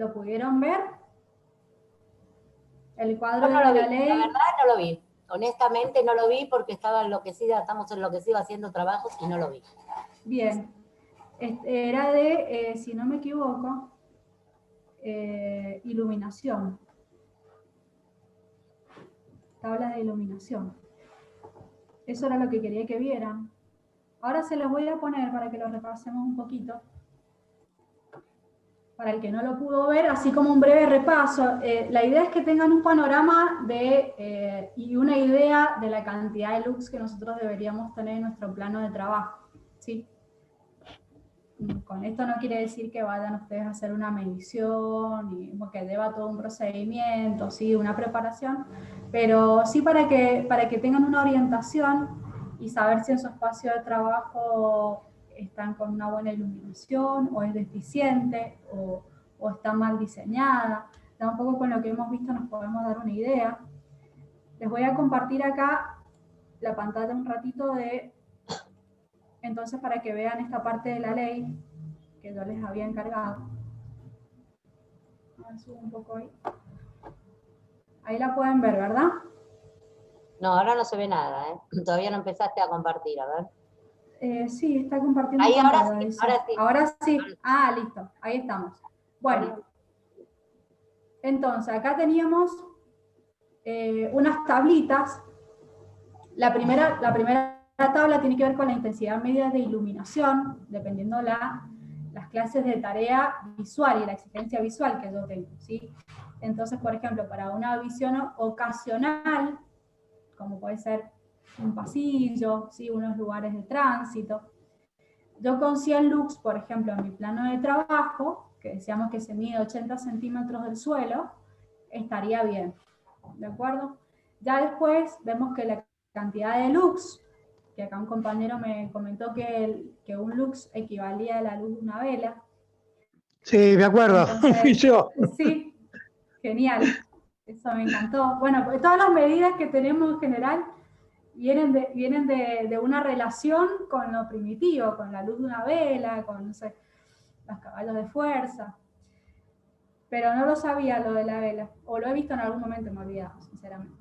¿Lo pudieron ver? El cuadro Yo no lo de vi, la ley. la verdad no lo vi. Honestamente no lo vi porque estaba enloquecida, estamos enloquecidos haciendo trabajos y no lo vi. Bien. Era de, si no me equivoco, iluminación. Tablas de iluminación. Eso era lo que quería que vieran. Ahora se los voy a poner para que lo repasemos un poquito. Para el que no lo pudo ver, así como un breve repaso. La idea es que tengan un panorama y una idea de la cantidad de looks que nosotros deberíamos tener en nuestro plano de trabajo, ¿sí? Con esto no quiere decir que vayan ustedes a hacer una medición y que deba todo un procedimiento, ¿sí? Una preparación, pero sí para que tengan una orientación y saber si en su espacio de trabajo están con una buena iluminación o es deficiente o está mal diseñada. Un poco con lo que hemos visto nos podemos dar una idea. Les voy a compartir acá la pantalla un ratito entonces para que vean esta parte de la ley que yo les había encargado. A ver, subo un poco ahí. Ahí la pueden ver, ¿verdad? No, ahora no se ve nada, ¿eh? Todavía no empezaste a compartir, a ver. Sí, está compartiendo Ahí, pantalla. ahora sí, Dice. ahora sí. Ahora sí. Ah, listo. Ahí estamos. Bueno, entonces acá teníamos unas tablitas. La primera tabla tiene que ver con la intensidad media de iluminación, dependiendo las clases de tarea visual y la exigencia visual que yo tengo, ¿sí? Entonces, por ejemplo, para una visión ocasional, como puede ser un pasillo, ¿sí? Unos lugares de tránsito, yo con 100 lux, por ejemplo, en mi plano de trabajo, que decíamos que se mide 80 centímetros del suelo, estaría bien, ¿de acuerdo? Ya después vemos que la cantidad de lux, que acá un compañero me comentó que un lux equivalía a la luz de una vela. Sí, me acuerdo, Entonces, fui yo. Sí, genial, eso me encantó. Bueno, pues todas las medidas que tenemos en general vienen de una relación con lo primitivo, con la luz de una vela, con, no sé, los caballos de fuerza. Pero no lo sabía lo de la vela, o lo he visto en algún momento, me he olvidado, sinceramente.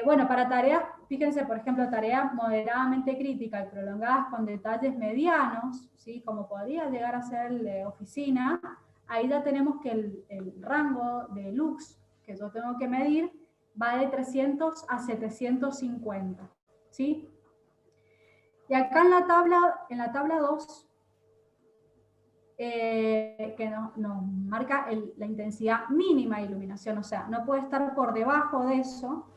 Bueno, para tareas, fíjense, por ejemplo, tareas moderadamente críticas y prolongadas con detalles medianos, ¿sí? Como podría llegar a ser el de oficina, ahí ya tenemos que el rango de lux que yo tengo que medir va de 300 a 750, ¿sí? Y acá en la tabla 2, que nos marca la intensidad mínima de iluminación, o sea, no puede estar por debajo de eso.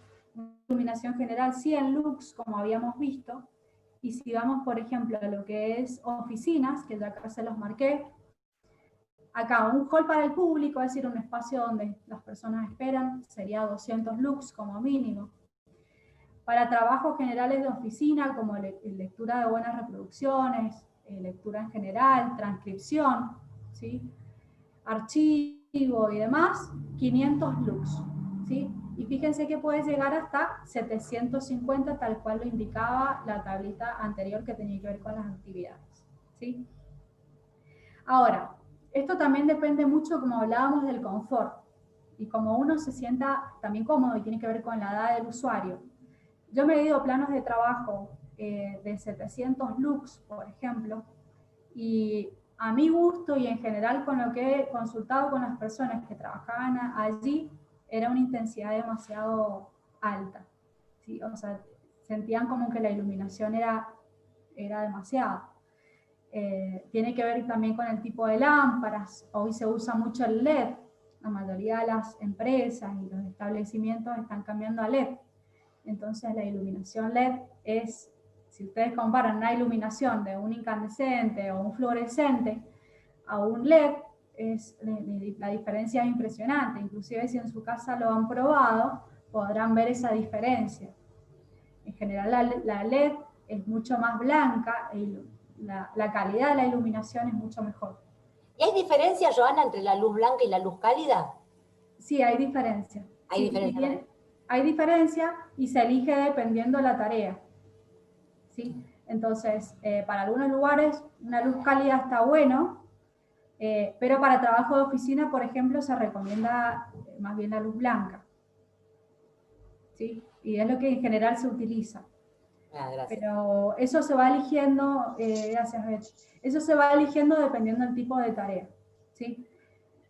Iluminación general 100 lux, como habíamos visto, y si vamos, por ejemplo, a lo que es oficinas, que ya acá se los marqué, acá un hall para el público, es decir, un espacio donde las personas esperan, sería 200 lux como mínimo. Para trabajos generales de oficina, como lectura de buenas reproducciones, lectura en general, transcripción, ¿sí? Archivo y demás, 500 lux, ¿sí? Y fíjense que puede llegar hasta 750, tal cual lo indicaba la tablita anterior que tenía que ver con las actividades, ¿sí? Ahora, esto también depende mucho, como hablábamos, del confort y como uno se sienta también cómodo y tiene que ver con la edad del usuario. Yo me he medido planos de trabajo de 700 lux, por ejemplo, y a mi gusto y en general con lo que he consultado con las personas que trabajaban allí, era una intensidad demasiado alta, ¿sí? O sea, sentían como que la iluminación era demasiada. Tiene que ver también con el tipo de lámparas. Hoy se usa mucho el LED. La mayoría de las empresas y los establecimientos están cambiando a LED. Entonces la iluminación LED es, si ustedes comparan una iluminación de un incandescente o un fluorescente a un LED, la diferencia es impresionante. Inclusive si en su casa lo han probado, podrán ver esa diferencia. En general la LED es mucho más blanca y la calidad de la iluminación es mucho mejor. ¿Y hay diferencia, Joana, entre la luz blanca y la luz cálida? Sí, hay diferencia. Hay diferencia. Hay diferencia y se elige dependiendo de la tarea, ¿sí? Entonces, para algunos lugares una luz cálida está bueno, Pero para trabajo de oficina, por ejemplo, se recomienda más bien la luz blanca, ¿sí? Y es lo que en general se utiliza. Gracias. Pero eso se va eligiendo, gracias Beth, eso se va eligiendo dependiendo del tipo de tarea, ¿sí?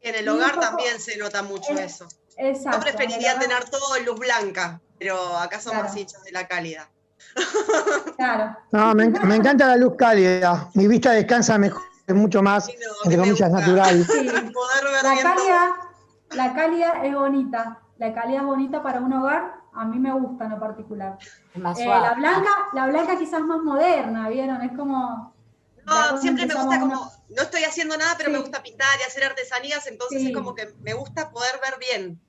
En el Y un hogar poco- también se nota mucho eso. Exacto. Yo preferiría tener todo en luz blanca, pero acá son Claro. más hinchas de la cálida. Claro. No, me encanta la luz cálida. Mi vista descansa mejor, es mucho más, Sí, no, a mí entre me comillas, gusta. natural. Sí. Poder ver La bien cálida, todo. la cálida es bonita. La cálida es bonita para un hogar. A mí me gusta en lo particular. Es más suave. La blanca quizás más moderna, ¿vieron? Es como... ya No, cuando siempre me empezamos gusta una- como, no estoy haciendo nada, pero me Sí. gusta pintar y hacer artesanías, entonces es Sí. como que me gusta poder ver bien.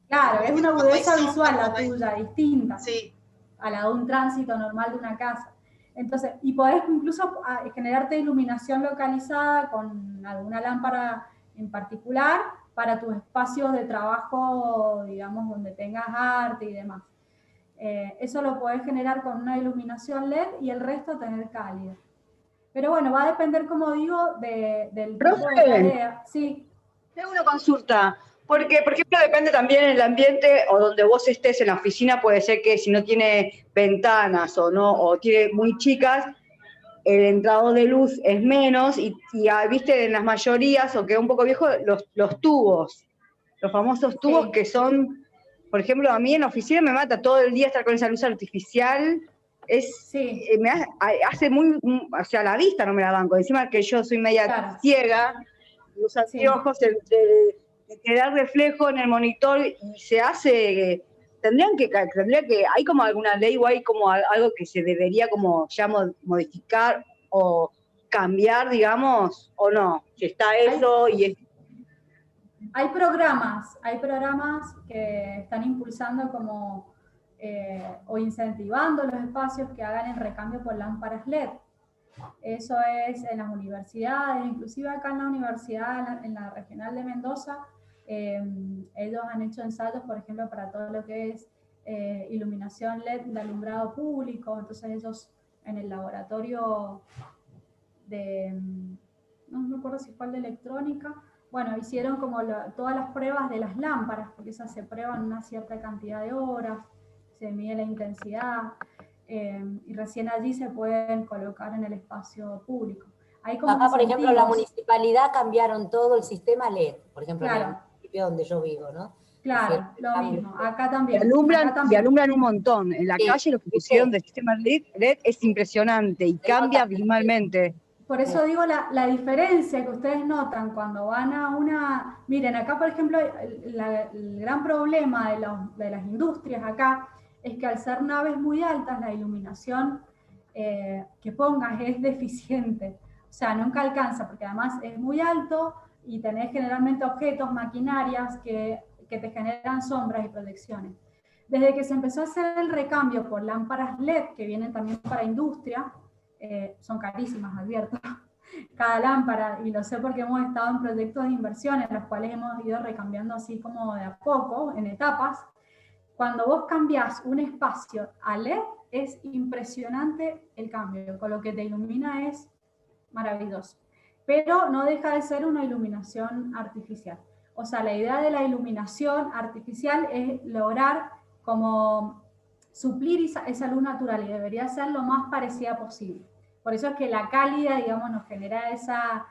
Claro, es una Cuando hay agudeza sombra, visual la cuando hay... tuya, distinta Sí, a la de un tránsito normal de una casa. Entonces, y podés incluso generarte iluminación localizada con alguna lámpara en particular para tus espacios de trabajo, digamos, donde tengas arte y demás. Eso lo podés generar con una iluminación LED y el resto tener cálida. Pero bueno, va a depender, como digo, del tipo de tarea. Sí. Tengo una consulta, porque por ejemplo depende también el ambiente o donde vos estés en la oficina, puede ser que si no tiene ventanas o no, o tiene muy chicas, el entrado de luz es menos y viste en las mayorías, o queda un poco viejo, los tubos, los famosos tubos Sí. que son, por ejemplo, a mí en la oficina me mata todo el día estar con esa luz artificial, Sí. me hace muy, o sea, la vista no me la banco, encima que yo soy media Claro. ciega, los anteojos, de quedar reflejo en el monitor y se hace, tendría que, hay como alguna ley o hay como algo que se debería como ya modificar o cambiar, digamos, o no, si está eso y es... Hay programas que están impulsando como o incentivando los espacios que hagan el recambio por lámparas LED. Eso es en las universidades, inclusive acá en la universidad, en la regional de Mendoza, ellos han hecho ensayos, por ejemplo, para todo lo que es iluminación LED de alumbrado público. Entonces ellos en el laboratorio de, no me acuerdo si fue el de electrónica, bueno, hicieron como todas las pruebas de las lámparas, porque esas se prueban una cierta cantidad de horas, se mide la intensidad, y recién allí se pueden colocar en el espacio público. Hay como Acá, por ejemplo, en la incentivos. municipalidad cambiaron todo el sistema LED, por ejemplo, Claro. en el municipio donde yo vivo, ¿no? Claro, lo mismo, acá también. Y alumbran un montón. En la calle lo que pusieron del sistema LED es impresionante y cambia abismalmente. Por eso digo la diferencia que ustedes notan cuando van a una... Miren, acá por ejemplo, el gran problema de las industrias acá es que al ser naves muy altas, la iluminación que pongas es deficiente. O sea, nunca alcanza, porque además es muy alto y tenés generalmente objetos, maquinarias que te generan sombras y proyecciones. Desde que se empezó a hacer el recambio por lámparas LED, que vienen también para industria, son carísimas, advierto, cada lámpara, y lo sé porque hemos estado en proyectos de inversión en los cuales hemos ido recambiando así como de a poco, en etapas. Cuando vos cambiás un espacio a LED, es impresionante el cambio, con lo que te ilumina es maravilloso. Pero no deja de ser una iluminación artificial. O sea, la idea de la iluminación artificial es lograr como suplir esa luz natural y debería ser lo más parecida posible. Por eso es que la cálida, digamos, nos genera esa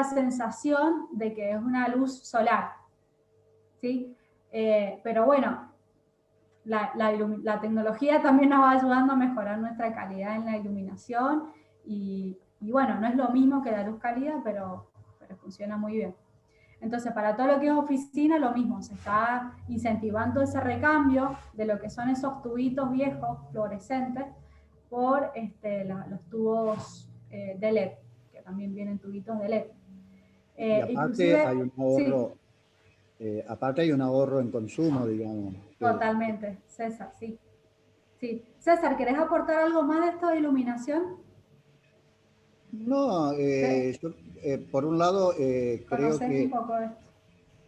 sensación de que es una luz solar, ¿sí? Pero bueno, la tecnología también nos va ayudando a mejorar nuestra calidad en la iluminación y bueno, no es lo mismo que la luz cálida, pero funciona muy bien. Entonces, para todo lo que es oficina, lo mismo, se está incentivando ese recambio de lo que son esos tubitos viejos, fluorescentes, por los tubos de LED, que también vienen tubitos de LED. Y aparte hay un ahorro, sí. Aparte hay un ahorro en consumo, digamos. Totalmente, César, sí. Sí. César, ¿querés aportar algo más de esto de iluminación? No, yo, por un lado creo que... un poco de esto.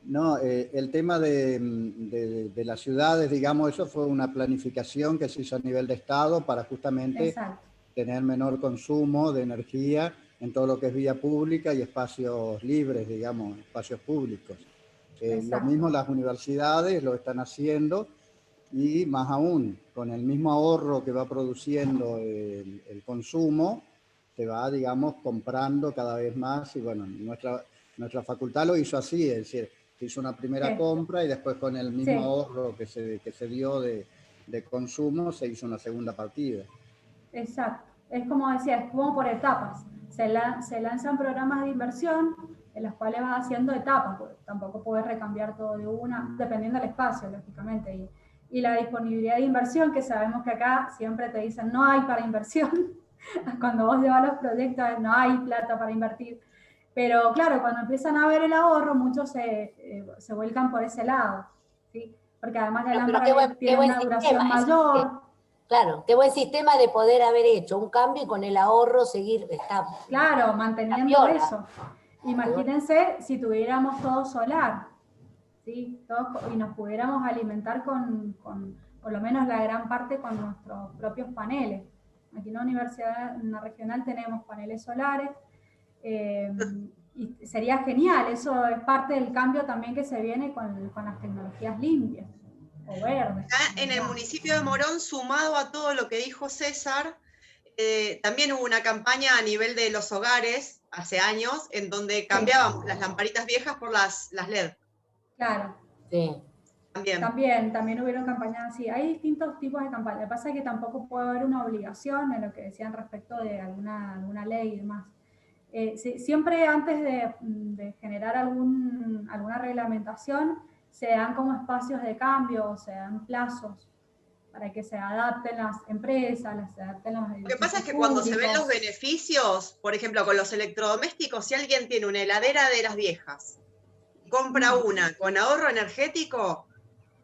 No, el tema de las ciudades, digamos, eso fue una planificación que se hizo a nivel de Estado para justamente tener menor consumo de energía en todo lo que es vía pública y espacios libres, digamos, espacios públicos. Lo mismo las universidades lo están haciendo, y más aún, con el mismo ahorro que va produciendo el consumo, se va, digamos, comprando cada vez más. Y bueno, nuestra facultad lo hizo así, es decir, se hizo una primera compra y después con el mismo ahorro que se dio de consumo, se hizo una segunda partida. Exacto. Es como decía, es como por etapas. Se lanzan programas de inversión en los cuales vas haciendo etapas, porque tampoco puedes recambiar todo de una, dependiendo del espacio, lógicamente. Y la disponibilidad de inversión, que sabemos que acá siempre te dicen no hay para inversión. Cuando vos llevas los proyectos no hay plata para invertir. Pero claro, cuando empiezan a ver el ahorro, muchos se vuelcan por ese lado, ¿sí? Porque además la lámpara tiene una duración mayor. Claro, qué buen sistema de poder haber hecho un cambio y con el ahorro seguir. Claro, manteniendo eso. Imagínense si tuviéramos todo solar, ¿sí? Y nos pudiéramos alimentar con por lo menos la gran parte con nuestros propios paneles. Aquí en la universidad, en la regional, tenemos paneles solares, y sería genial. Eso es parte del cambio también que se viene con las tecnologías limpias o verdes. Acá en el municipio de Morón, sumado a todo lo que dijo César, también hubo una campaña a nivel de los hogares hace años, en donde cambiaban las lamparitas viejas por las LED. Claro. Sí. También hubieron campañas así. Hay distintos tipos de campañas. Lo que pasa es que tampoco puede haber una obligación en lo que decían respecto de alguna ley y demás. Siempre antes de generar alguna reglamentación, se dan como espacios de cambio, se dan plazos para que se adapten las empresas, se adapten los edificios. Lo que pasa es que cuando se ven los beneficios, por ejemplo, con los electrodomésticos, si alguien tiene una heladera de las viejas, compra una con ahorro energético,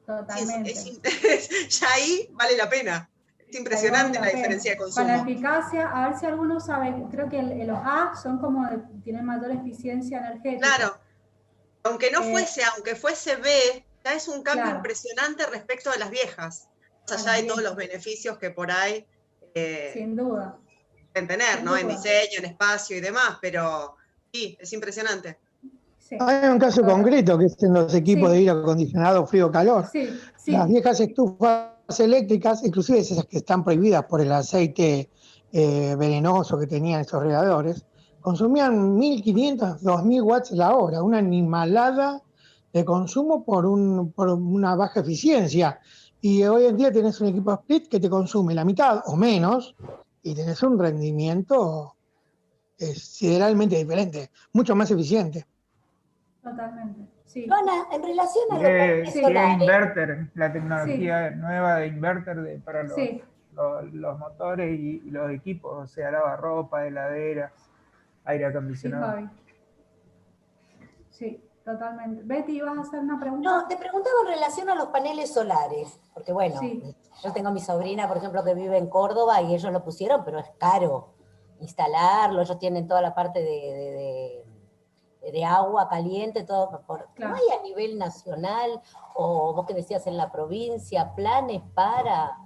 totalmente. Ya ahí vale la pena. Es impresionante la diferencia de consumo. Con la eficacia, a ver si alguno sabe, creo que los A son tienen mayor eficiencia energética. Claro. Aunque fuese B, ya es un cambio impresionante respecto de las viejas. Más allá de todos los beneficios que por ahí sin duda pueden tener, ¿no? En diseño, en espacio y demás, pero sí, es impresionante. Sí. Hay un caso concreto que es en los equipos de aire acondicionado frío-calor. Sí. Las viejas estufas eléctricas, inclusive esas que están prohibidas por el aceite venenoso que tenían esos radiadores, consumían 1.500, 2.000 watts la hora, una animalada de consumo por una baja eficiencia. Y hoy en día tenés un equipo split que te consume la mitad o menos y tenés un rendimiento sideralmente diferente, mucho más eficiente. Totalmente, sí. Lona, en relación a lo inverter, la tecnología nueva de inverter para los motores y los equipos, o sea, lavarropa, heladeras, aire acondicionado. Sí, totalmente. Betty, ¿ibas a hacer una pregunta? No, te preguntaba en relación a los paneles solares, porque bueno, yo tengo a mi sobrina, por ejemplo, que vive en Córdoba y ellos lo pusieron, pero es caro instalarlo, ellos tienen toda la parte de agua caliente, todo. ¿No hay a nivel nacional, o vos que decías en la provincia, planes para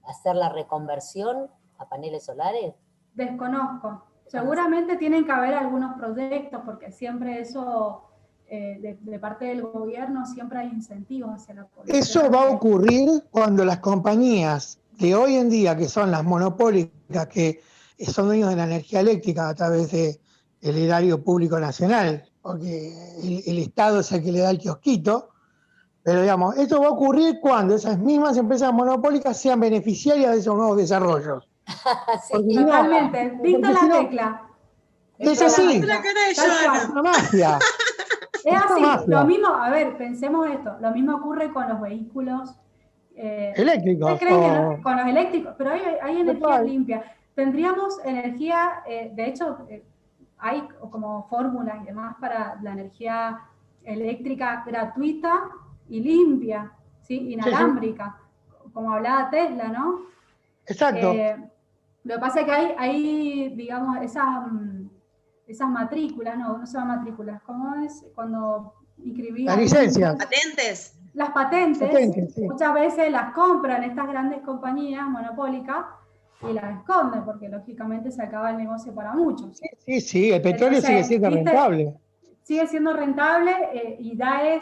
hacer la reconversión a paneles solares? Desconozco. Seguramente tienen que haber algunos proyectos, porque siempre eso, de parte del gobierno, siempre hay incentivos hacia la población. Eso va a ocurrir cuando las compañías de hoy en día, que son las monopólicas, que son dueños de la energía eléctrica a través del erario público nacional, porque el Estado es el que le da el kiosquito, pero digamos, esto va a ocurrir cuando esas mismas empresas monopólicas sean beneficiarias de esos nuevos desarrollos. Sí, totalmente, dicta la tecla. Es así, es una magia. Es así, lo mismo, a ver, pensemos esto, lo mismo ocurre con los vehículos eléctricos. Con los eléctricos, pero hay energía limpia. Tendríamos energía, de hecho, hay como fórmulas y demás para la energía eléctrica gratuita y limpia, ¿sí? Inalámbrica, como hablaba Tesla, ¿no? Exacto. Lo que pasa es que hay digamos, esas matrículas, no son matrículas, ¿cómo es? Cuando inscribís... Las licencias. ¿Patentes? Las patentes, muchas veces las compran estas grandes compañías monopólicas, y la esconde, porque lógicamente se acaba el negocio para muchos. Sí, el petróleo sigue siendo rentable. Sigue siendo rentable y ya,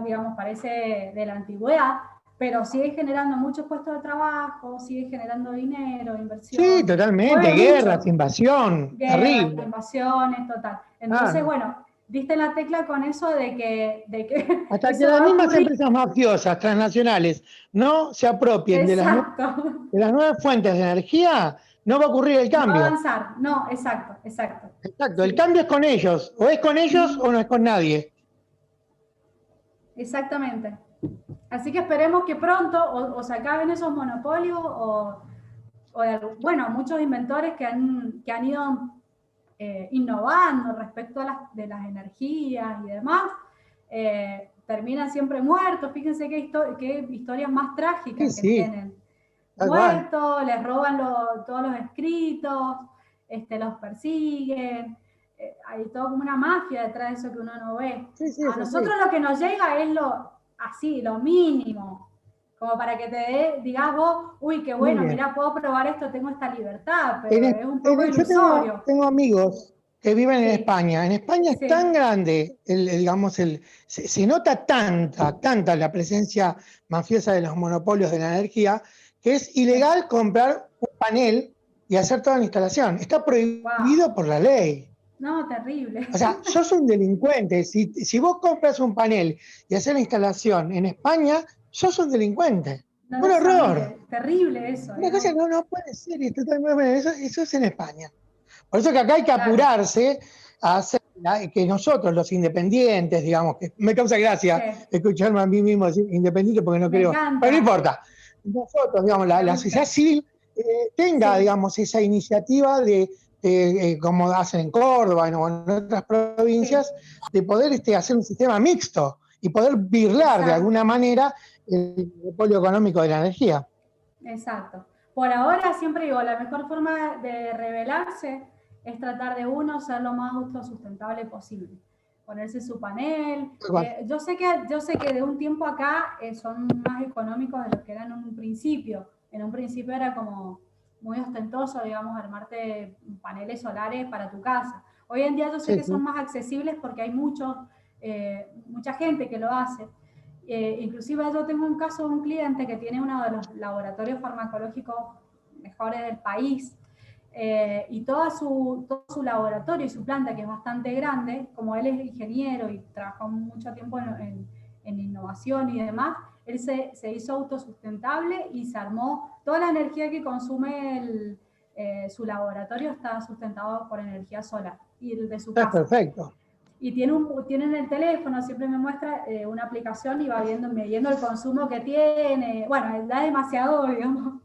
digamos, parece de la antigüedad, pero sigue generando muchos puestos de trabajo, sigue generando dinero, inversión. Sí, totalmente, guerras, invasión, terrible. Invasiones, total. Entonces, bueno, diste la tecla con eso de que hasta que las mismas empresas mafiosas transnacionales no se apropien de las nuevas fuentes de energía, no va a ocurrir el cambio. No va a avanzar, no, exacto. Exacto, el cambio es con ellos, o es con ellos o no es con nadie. Exactamente. Así que esperemos que pronto o se acaben esos monopolios bueno, muchos inventores que han ido innovando respecto de las energías y demás, terminan siempre muertos. Fíjense qué historias más trágicas que tienen. Muertos, les roban todos los escritos, los persiguen. Hay toda como una mafia detrás de eso que uno no ve. A nosotros lo que nos llega es lo mínimo, como para que digas vos, uy, qué bueno, mirá, puedo probar esto, tengo esta libertad, pero es un poco ilusorio. Yo tengo amigos que viven en España. En España es tan grande, se nota tanta la presencia mafiosa de los monopolios de la energía, que es ilegal comprar un panel y hacer toda la instalación. Está prohibido por la ley. No, terrible. O sea, sos un delincuente. Si vos compras un panel y haces la instalación en España, sos un delincuente. Un horror. Terrible eso. Una cosa que no puede ser. Eso es en España. Por eso que acá hay que apurarse a hacer que nosotros, los independientes, digamos, que me causa gracia escucharme a mí mismo decir independiente porque no creo. Pero no importa. Nosotros, digamos, la sociedad civil tenga, digamos, esa iniciativa de como hacen en Córdoba o en otras provincias, de poder hacer un sistema mixto y poder birlar de alguna manera el monopolio económico de la energía. Exacto. Por ahora siempre digo, la mejor forma de rebelarse es tratar de ser lo más autosustentable posible. Ponerse su panel. Yo sé que de un tiempo acá son más económicos de lo que eran en un principio. En un principio era como muy ostentoso, digamos, armarte paneles solares para tu casa. Hoy en día yo sé que son más accesibles porque hay mucha gente que lo hace. Inclusive yo tengo un caso de un cliente que tiene uno de los laboratorios farmacológicos mejores del país, y todo su laboratorio y su planta, que es bastante grande, como él es ingeniero y trabajó mucho tiempo en innovación y demás, él se hizo autosustentable y se armó. Toda la energía que consume su laboratorio está sustentado por energía solar y el de su casa. Perfecto. Y tiene en el teléfono, siempre me muestra una aplicación y va midiendo el consumo que tiene. Bueno, da demasiado, digamos,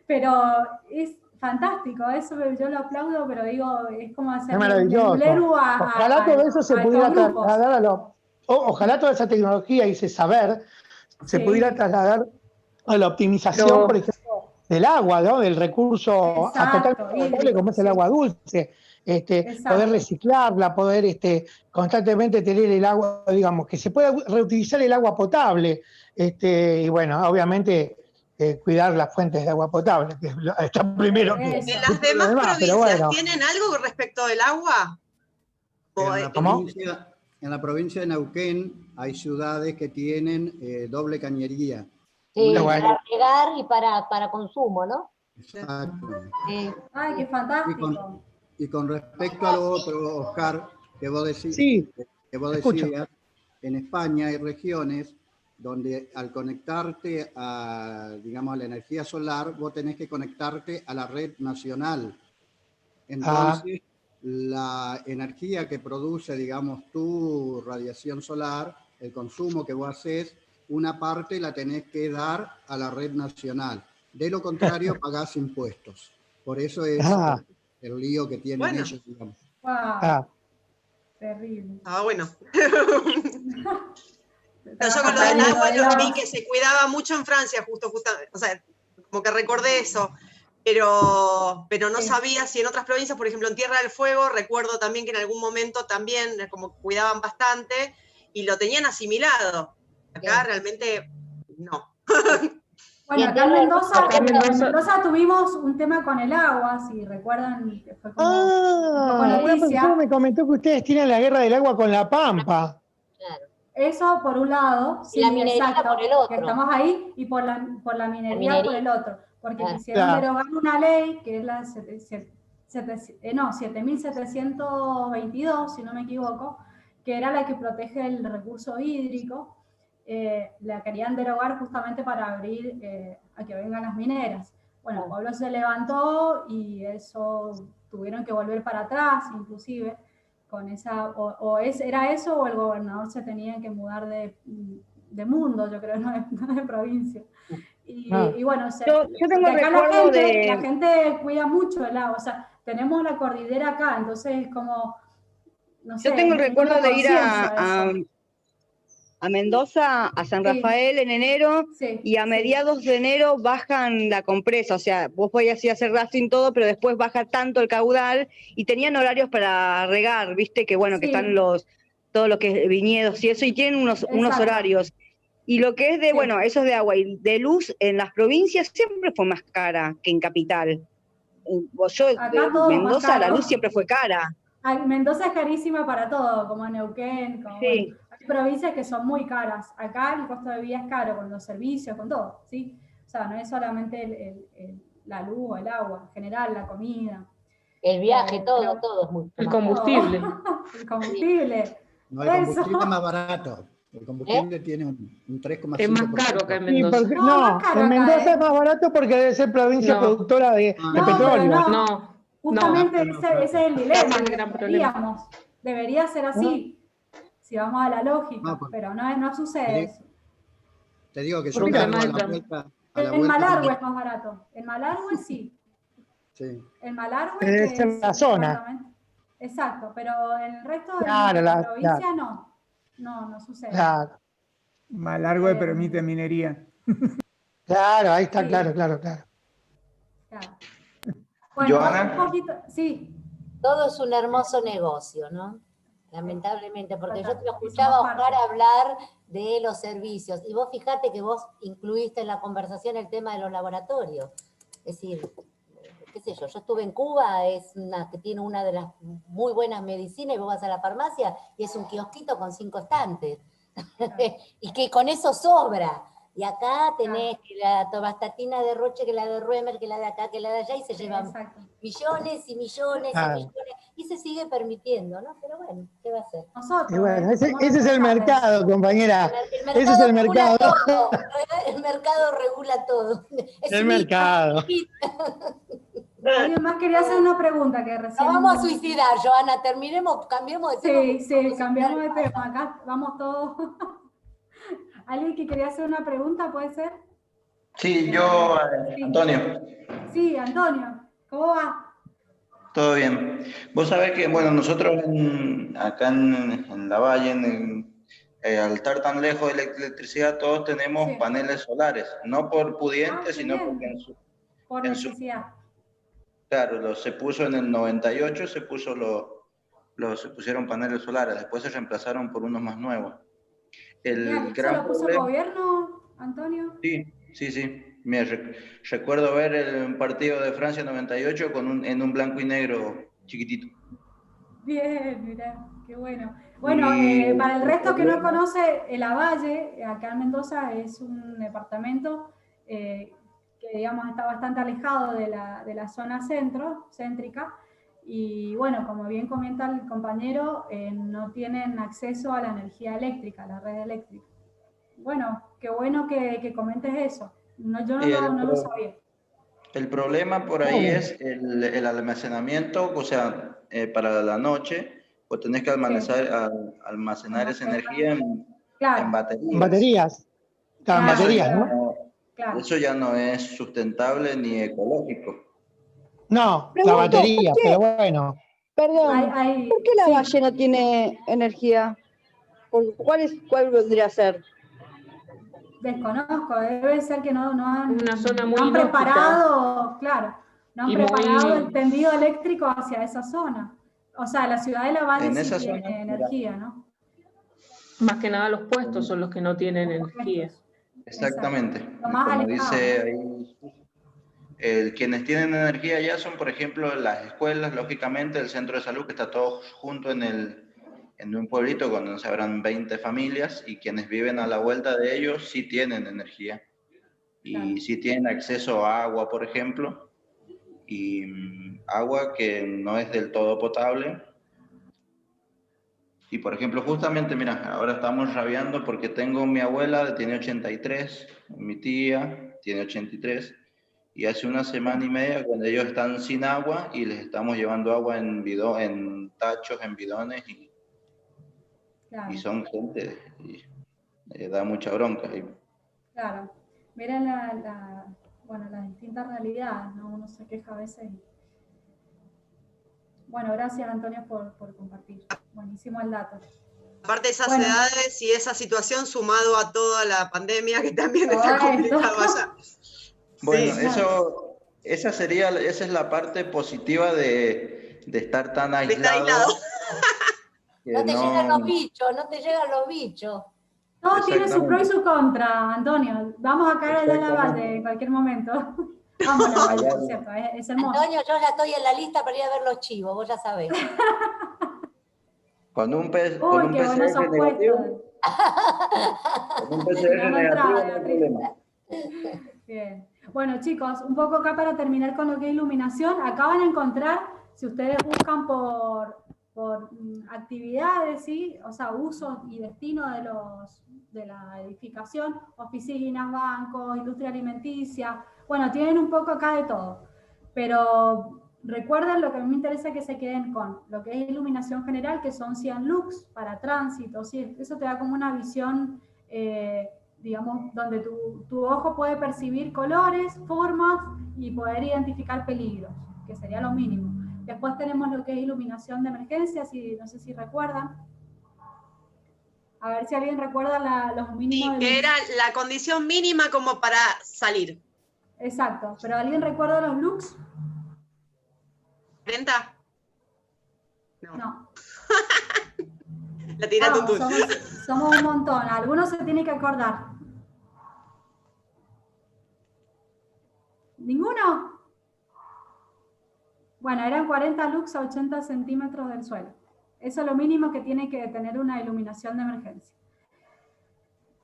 pero es fantástico, eso yo lo aplaudo, pero digo, es como hacer un Leru ojalá todo eso se pudiera trasladar ojalá toda esa tecnología y ese saber se pudiera trasladar a la optimización, por ejemplo, del agua, ¿no? Del recurso totalmente como es el agua dulce. Poder reciclarla, poder constantemente tener el agua, digamos, que se pueda reutilizar el agua potable, y bueno, obviamente cuidar las fuentes de agua potable, que está primero que... ¿En las demás provincias tienen algo respecto del agua? En la provincia de Neuquén hay ciudades que tienen doble cañería. Sí, para regar y para consumo, ¿no? Exacto. Ay, qué fantástico. Y con respecto a lo otro, Oscar, que vos decías, en España hay regiones donde al conectarte digamos, a la energía solar, vos tenés que conectarte a la red nacional. Entonces, la energía que produce, digamos, tu radiación solar, el consumo que vos haces, una parte la tenés que dar a la red nacional. De lo contrario, pagás impuestos. Por eso es el lío que tienen ellos, digamos. Terrible. Bueno. Yo con lo del agua lo vi que se cuidaba mucho en Francia, justo, o sea, como que recordé eso, pero no sabía si en otras provincias, por ejemplo en Tierra del Fuego, recuerdo también que en algún momento también como cuidaban bastante y lo tenían asimilado. Acá realmente no. Bueno, acá en Mendoza tuvimos un tema con el agua, si recuerdan, que fue como una persona me comentó que ustedes tienen la guerra del agua con La Pampa. Claro. Eso por un lado, sí, y la minería exacto, por el otro. que estamos ahí, y por la minería por el otro, porque quisieron derogar una ley, que es la 7722, si no me equivoco, que era la que protege el recurso hídrico. La querían derogar justamente para abrir a que vengan las mineras. Bueno, el pueblo se levantó y eso tuvieron que volver para atrás, inclusive, con esa, era eso o el gobernador se tenía que mudar de mundo, yo creo, no de provincia. Y bueno, yo tengo el recuerdo la gente cuida mucho el agua, o sea, tenemos la cordillera acá, entonces es como, no sé. Yo tengo el recuerdo de ir a Mendoza, a San Rafael en enero, y a mediados de enero bajan la compresa, o sea, vos podías ir a hacer rafting todo, pero después baja tanto el caudal, y tenían horarios para regar, viste, que bueno, que están todo lo que es viñedos y eso, y tienen unos horarios. Y lo que es de, bueno, eso es de agua y de luz, en las provincias siempre fue más cara que en capital. Mendoza la luz siempre fue cara. Mendoza es carísima para todo, como Neuquén, como, bueno, hay provincias que son muy caras. Acá el costo de vida es caro, con los servicios, con todo, ¿sí? O sea, no es solamente la luz o el agua, en general, la comida. El viaje, todo es muy caro. El combustible. El combustible. No, el combustible es más barato. El combustible tiene un 3,5%. Es más caro que en Mendoza. Sí, en Mendoza es más barato porque debe ser provincia productora de petróleo. Justamente ese es el dilema. Debería ser así, si vamos a la lógica, pero no sucede eso. Te digo que yo me hago en Malargüe es más barato. En Malargüe sí. En Malargüe es en la zona. Exacto, pero en el resto de la provincia no sucede. Claro. Malargüe permite minería. Claro, ahí está, claro. Bueno, Joana. un poquito, sí. Todo es un hermoso negocio, ¿no? Lamentablemente, porque yo te escuchaba a Oscar hablar de los servicios, y vos fijate que vos incluiste en la conversación el tema de los laboratorios. Es decir, qué sé yo estuve en Cuba, es una que tiene una de las muy buenas medicinas, y vos vas a la farmacia y es un kiosquito con 5 estantes. Y que con eso sobra. Y acá tenés que la tobastatina de Roche, que la de Ruemer, que la de acá, que la de allá, y se llevan millones y millones y millones, y se sigue permitiendo, ¿no? Pero bueno, ¿qué va a hacer? Y bueno, ese es el mercado, compañera. Ese es el mercado. El mercado regula todo. El mercado. Alguien más quería hacer una pregunta que recién... Nos vamos a suicidar, Joana, cambiemos de tema. Sí, cambiamos de tema, acá vamos todos... ¿Alguien que quería hacer una pregunta, puede ser? Sí, yo, Antonio. Sí, Antonio, ¿cómo va? Todo bien. Vos sabés que, bueno, nosotros acá en La Valle, al estar tan lejos de la electricidad, todos tenemos paneles solares, no por pudientes, sino porque por necesidad. Claro, se puso en el 98, se pusieron paneles solares, después se reemplazaron por unos más nuevos. ¿Se lo puso el gobierno, Antonio? Sí. Me recuerdo ver el partido de Francia 98 en un blanco y negro chiquitito. Bien, mirá, qué bueno. Bueno, para el resto que no conoce, el Lavalle, acá en Mendoza, es un departamento que, digamos, está bastante alejado de la zona céntrica. Y bueno, como bien comenta el compañero, no tienen acceso a la energía eléctrica, a la red eléctrica. Bueno, qué bueno que comentes eso. Yo no lo sabía. El problema por ahí es el almacenamiento, o sea, para la noche, pues tenés que almacenar esa energía en baterías. En baterías. Claro, baterías, ¿no? Claro. Eso ya no es sustentable ni ecológico. No, la batería, pero bueno. Perdón, ¿por qué la Valle no tiene energía? ¿Cuál vendría a ser? Desconozco, debe ser que no han, una zona muy no han preparado, no han preparado el tendido eléctrico hacia esa zona. O sea, la ciudad de La Valle sí tiene energía, ¿no? Más que nada los puestos son los que no tienen energía. Exactamente. Como dice ahí, quienes tienen energía ya son, por ejemplo, las escuelas, lógicamente, el centro de salud, que está todo junto en un pueblito donde se habrán 20 familias, y quienes viven a la vuelta de ellos sí tienen energía. Y sí tienen acceso a agua, por ejemplo, y agua que no es del todo potable. Y por ejemplo, justamente, mira, ahora estamos rabiando porque tengo mi abuela, tiene 83, mi tía tiene 83, y hace una semana y media cuando ellos están sin agua y les estamos llevando agua en tachos, en bidones, y son gente, y da mucha bronca. Claro, miren las distintas realidades, ¿no? Uno se queja a veces. Bueno, gracias Antonio por compartir. Buenísimo el dato. Aparte de esas edades y esa situación sumado a toda la pandemia que también está complicado allá. Bueno, esa es la parte positiva de estar tan aislado. No te llegan los bichos, no te llegan los bichos. Todo tiene su pro y su contra, Antonio. Vamos a caer allá en la Valle en cualquier momento. Vamos a la Valle, por cierto, es hermoso. Antonio, yo ya estoy en la lista para ir a ver los chivos, vos ya sabés. Con un PCR negativo. Con un PCR negativo no hay problema. Bien. Bueno, chicos, un poco acá para terminar con lo que es iluminación. Acá van a encontrar, si ustedes buscan por actividades, ¿sí? O sea, usos y destinos de la edificación, oficinas, bancos, industria alimenticia. Bueno, tienen un poco acá de todo. Pero recuerden, lo que a mí me interesa que se queden con lo que es iluminación general, que son 100 lux para tránsito, ¿sí? Eso te da como una visión, digamos, donde tu ojo puede percibir colores, formas y poder identificar peligros, que sería lo mínimo. Después tenemos lo que es iluminación de emergencia, no sé si recuerdan. A ver si alguien recuerda los mínimos. Sí, que era la condición mínima como para salir. Exacto, pero ¿alguien recuerda los lux? ¿40? No. La tiraste tú. Somos un montón, algunos se tienen que acordar. ¿Ninguno? Bueno, eran 40 lux a 80 centímetros del suelo. Eso es lo mínimo que tiene que tener una iluminación de emergencia.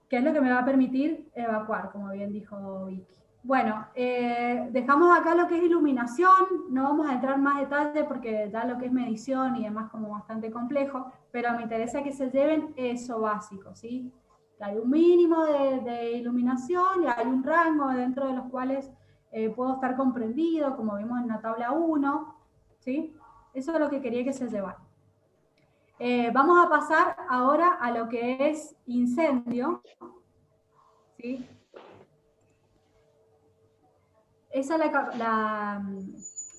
Que es lo que me va a permitir evacuar, como bien dijo Vicky. Bueno, dejamos acá lo que es iluminación, no vamos a entrar en más detalle porque ya lo que es medición y demás como bastante complejo, pero me interesa que se lleven eso básico, ¿sí? Que hay un mínimo de iluminación y hay un rango dentro de los cuales puedo estar comprendido, como vimos en la tabla 1, ¿sí? Eso es lo que quería que se llevara. Vamos a pasar ahora a lo que es incendio, ¿sí? Esa es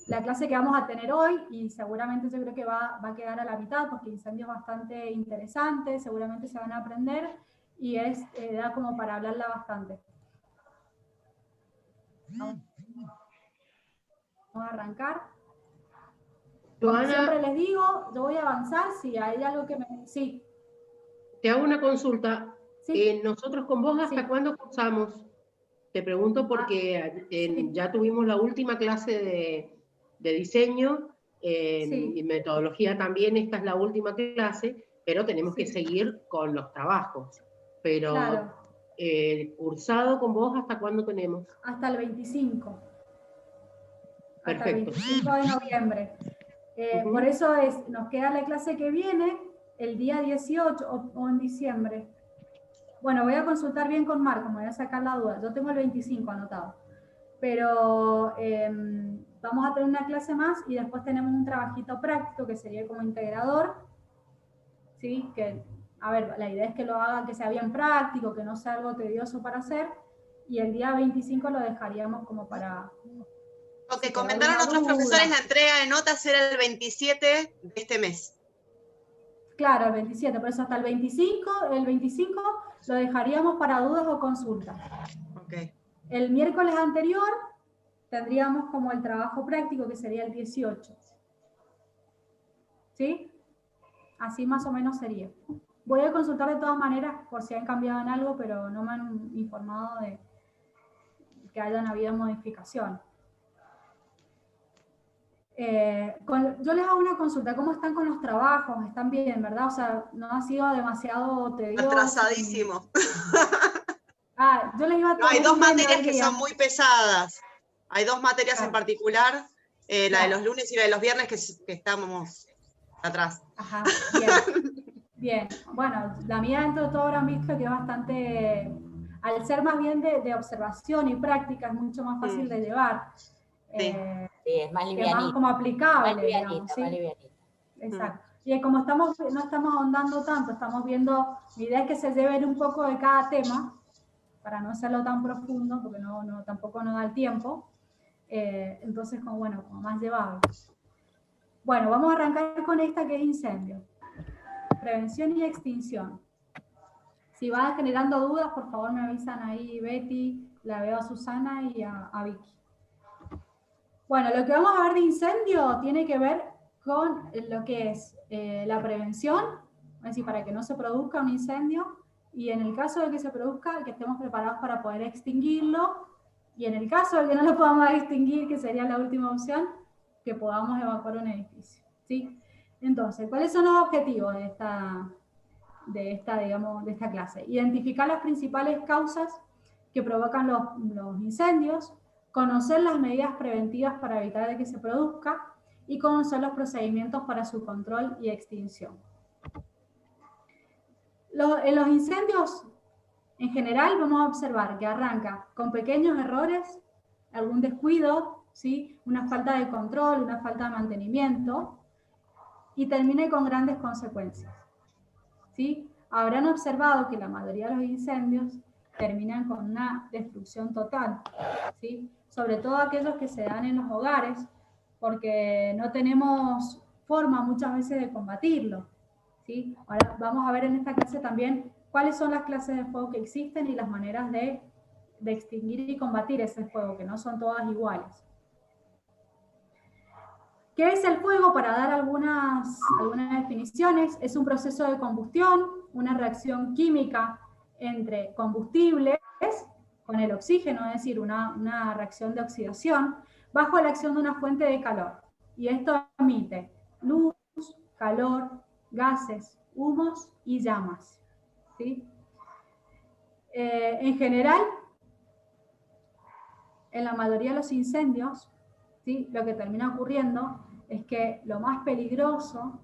la clase que vamos a tener hoy y seguramente yo creo que va a quedar a la mitad porque el incendio es bastante interesante, seguramente se van a aprender y da como para hablarla bastante. Vamos a arrancar. Como siempre les digo, yo voy a avanzar si hay algo que me... Sí. Te hago una consulta. Sí. ¿Nosotros con vos hasta cuándo cursamos? Te pregunto porque ya tuvimos la última clase de diseño y metodología también, esta es la última clase, pero tenemos que seguir con los trabajos. Pero claro. ¿Cursado con vos hasta cuándo tenemos? Hasta el 25. Perfecto. Hasta el 25 de noviembre. Por eso nos queda la clase que viene, el día 18 o en diciembre. Bueno, voy a consultar bien con Marco, me voy a sacar la duda. Yo tengo el 25 anotado. Pero vamos a tener una clase más y después tenemos un trabajito práctico que sería como integrador. ¿Sí? Que, a ver, la idea es que lo hagan, que sea bien práctico, que no sea algo tedioso para hacer. Y el día 25 lo dejaríamos como para... Lo que comentaron otros profesores, la entrega de notas era el 27 de este mes. Claro, el 27, por eso hasta el 25 lo dejaríamos para dudas o consultas. Okay. El miércoles anterior tendríamos como el trabajo práctico, que sería el 18. ¿Sí? Así más o menos sería. Voy a consultar de todas maneras por si han cambiado en algo, pero no me han informado de que hayan habido modificaciones. Yo les hago una consulta, ¿cómo están con los trabajos? ¿Están bien, verdad? O sea, no ha sido demasiado tedioso. Atrasadísimo. Yo les iba a no, hay dos materias que son muy pesadas. Hay dos materias en particular, la de los lunes y la de los viernes, que estamos atrás. Ajá, bien. Bien, bueno, la mía dentro de todo habrán visto que es bastante, al ser más bien de observación y práctica, es mucho más fácil de llevar. Sí, es más livianita. Es más como aplicable, más livianita, digamos, ¿sí? Más livianita. Exacto. Y como no estamos ahondando tanto, estamos viendo, mi idea es que se lleven un poco de cada tema, para no hacerlo tan profundo, porque tampoco nos da el tiempo. Entonces, como más llevable. Bueno, vamos a arrancar con esta que es incendio. Prevención y extinción. Si van generando dudas, por favor me avisan ahí, Betty, la veo a Susana y a Vicky. Bueno, lo que vamos a ver de incendio tiene que ver con lo que es la prevención, es decir, para que no se produzca un incendio, y en el caso de que se produzca, que estemos preparados para poder extinguirlo, y en el caso de que no lo podamos extinguir, que sería la última opción, que podamos evacuar un edificio, ¿sí? Entonces, ¿cuáles son los objetivos de esta clase? Identificar las principales causas que provocan los incendios, conocer las medidas preventivas para evitar de que se produzca y conocer los procedimientos para su control y extinción. En los incendios, en general, vamos a observar que arranca con pequeños errores, algún descuido, ¿sí? Una falta de control, una falta de mantenimiento, y termine con grandes consecuencias, ¿sí? Habrán observado que la mayoría de los incendios terminan con una destrucción total, ¿sí? Sobre todo aquellos que se dan en los hogares, porque no tenemos forma muchas veces de combatirlo, ¿sí? Ahora vamos a ver en esta clase también cuáles son las clases de fuego que existen y las maneras de extinguir y combatir ese fuego, que no son todas iguales. ¿Qué es el fuego? Para dar algunas definiciones, es un proceso de combustión, una reacción química entre combustibles con el oxígeno, es decir, una reacción de oxidación, bajo la acción de una fuente de calor. Y esto emite luz, calor, gases, humos y llamas, ¿sí? En general, en la mayoría de los incendios, ¿sí? Lo que termina ocurriendo es que lo más peligroso